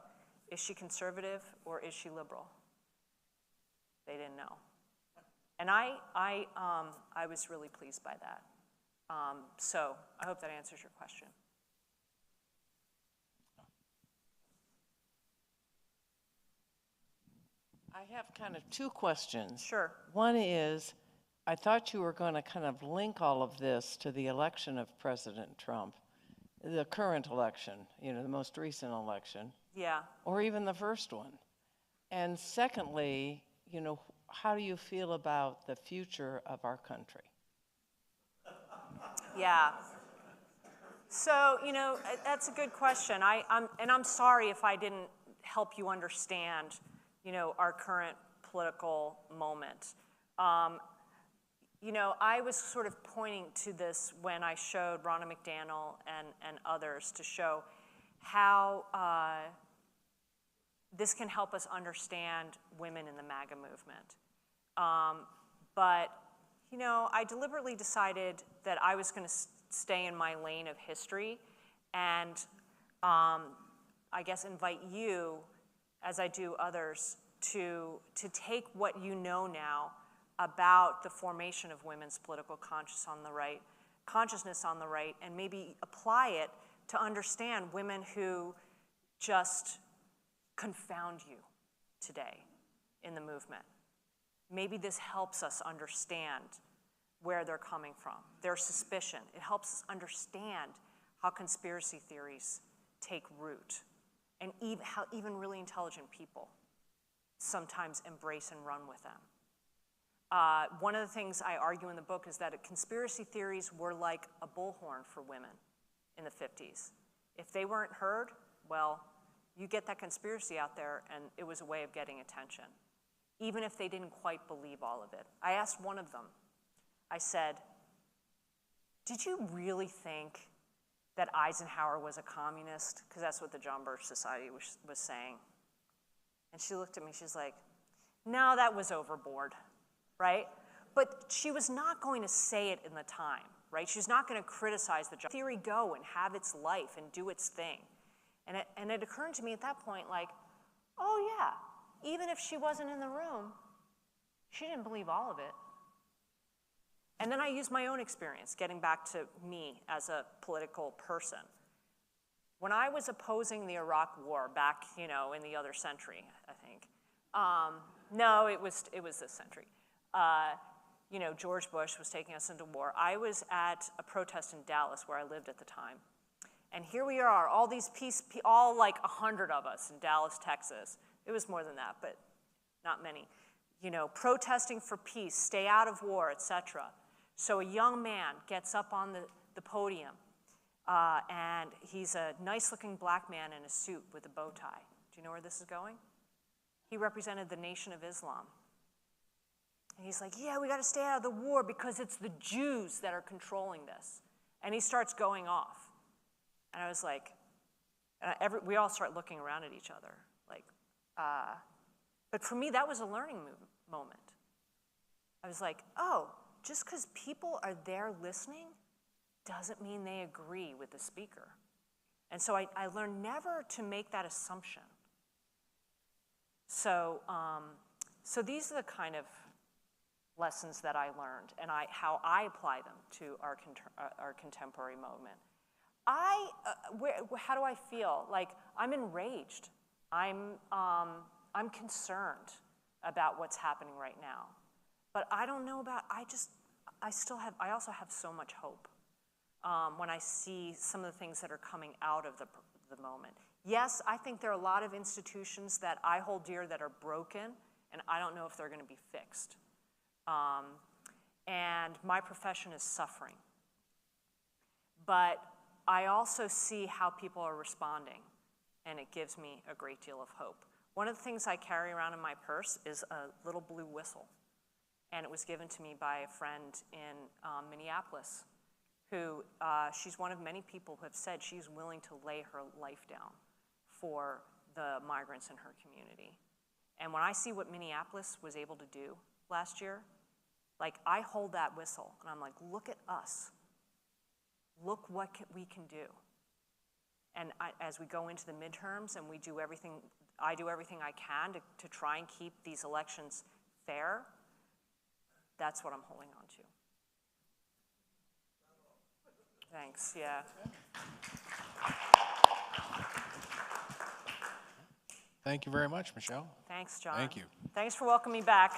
Speaker 2: Is she conservative or is she liberal? They didn't know. And I was really pleased by that. So I hope that answers your question.
Speaker 6: I have kind of two questions.
Speaker 2: Sure.
Speaker 6: One is, I thought you were going to kind of link all of this to the election of President Trump, the current election, you know, the most recent election,
Speaker 2: Yeah.
Speaker 6: or even the first one. And secondly, you know, how do you feel about the future of our country?
Speaker 2: Yeah. So, you know, that's a good question. I'm sorry if I didn't help you understand, you know, our current political moment. You know, I was sort of pointing to this when I showed Ronna McDaniel and others to show how this can help us understand women in the MAGA movement. But, you know, I deliberately decided that I was going to stay in my lane of history and I guess invite you, as I do others, to take what you know now about the formation of women's political consciousness on the right, and maybe apply it to understand women who just confound you today in the movement. Maybe this helps us understand where they're coming from, their suspicion. It helps us understand how conspiracy theories take root, and how even really intelligent people sometimes embrace and run with them. One of the things I argue in the book is that conspiracy theories were like a bullhorn for women in the 50s. If they weren't heard, well, you get that conspiracy out there, and it was a way of getting attention, even if they didn't quite believe all of it. I asked one of them, I said, did you really think that Eisenhower was a communist? Because that's what the John Birch Society was saying. And she looked at me, she's like, no, that was overboard, right? But she was not going to say it in the time, right? She's not going to criticize the John theory go and have its life and do its thing. And it occurred to me at that point, like, oh yeah, even if she wasn't in the room, she didn't believe all of it. And then I used my own experience, getting back to me as a political person. When I was opposing the Iraq War back, you know, in the other century, I think. No, it was this century. You know, George Bush was taking us into war. I was at a protest in Dallas where I lived at the time. And here we are, all these all like 100 of us in Dallas, Texas. It was more than that, but not many. You know, protesting for peace, stay out of war, etc. So a young man gets up on the podium, and he's a nice-looking black man in a suit with a bow tie. Do you know where this is going? He represented the Nation of Islam. And he's like, yeah, we got to stay out of the war because it's the Jews that are controlling this. And he starts going off. And I was like, we all start looking around at each other. Like, but for me, that was a learning moment. I was like, oh, just because people are there listening doesn't mean they agree with the speaker. And so I learned never to make that assumption. So, so these are the kind of lessons that I learned, and how I apply them to our contemporary moment. How do I feel? Like, I'm enraged. I'm concerned about what's happening right now. But I don't know about, I also have so much hope when I see some of the things that are coming out of the moment. Yes, I think there are a lot of institutions that I hold dear that are broken, and I don't know if they're going to be fixed. And my profession is suffering. But I also see how people are responding, and it gives me a great deal of hope. One of the things I carry around in my purse is a little blue whistle, and it was given to me by a friend in Minneapolis. who, she's one of many people who have said she's willing to lay her life down for the migrants in her community. And when I see what Minneapolis was able to do last year, like, I hold that whistle and I'm like, look at us. Look what we can do. And as we go into the midterms and we do everything, I do everything I can to try and keep these elections fair, that's what I'm holding on to. Thanks, yeah.
Speaker 1: Thank you very much, Michelle.
Speaker 2: Thanks, John.
Speaker 1: Thank you.
Speaker 2: Thanks for welcoming me back.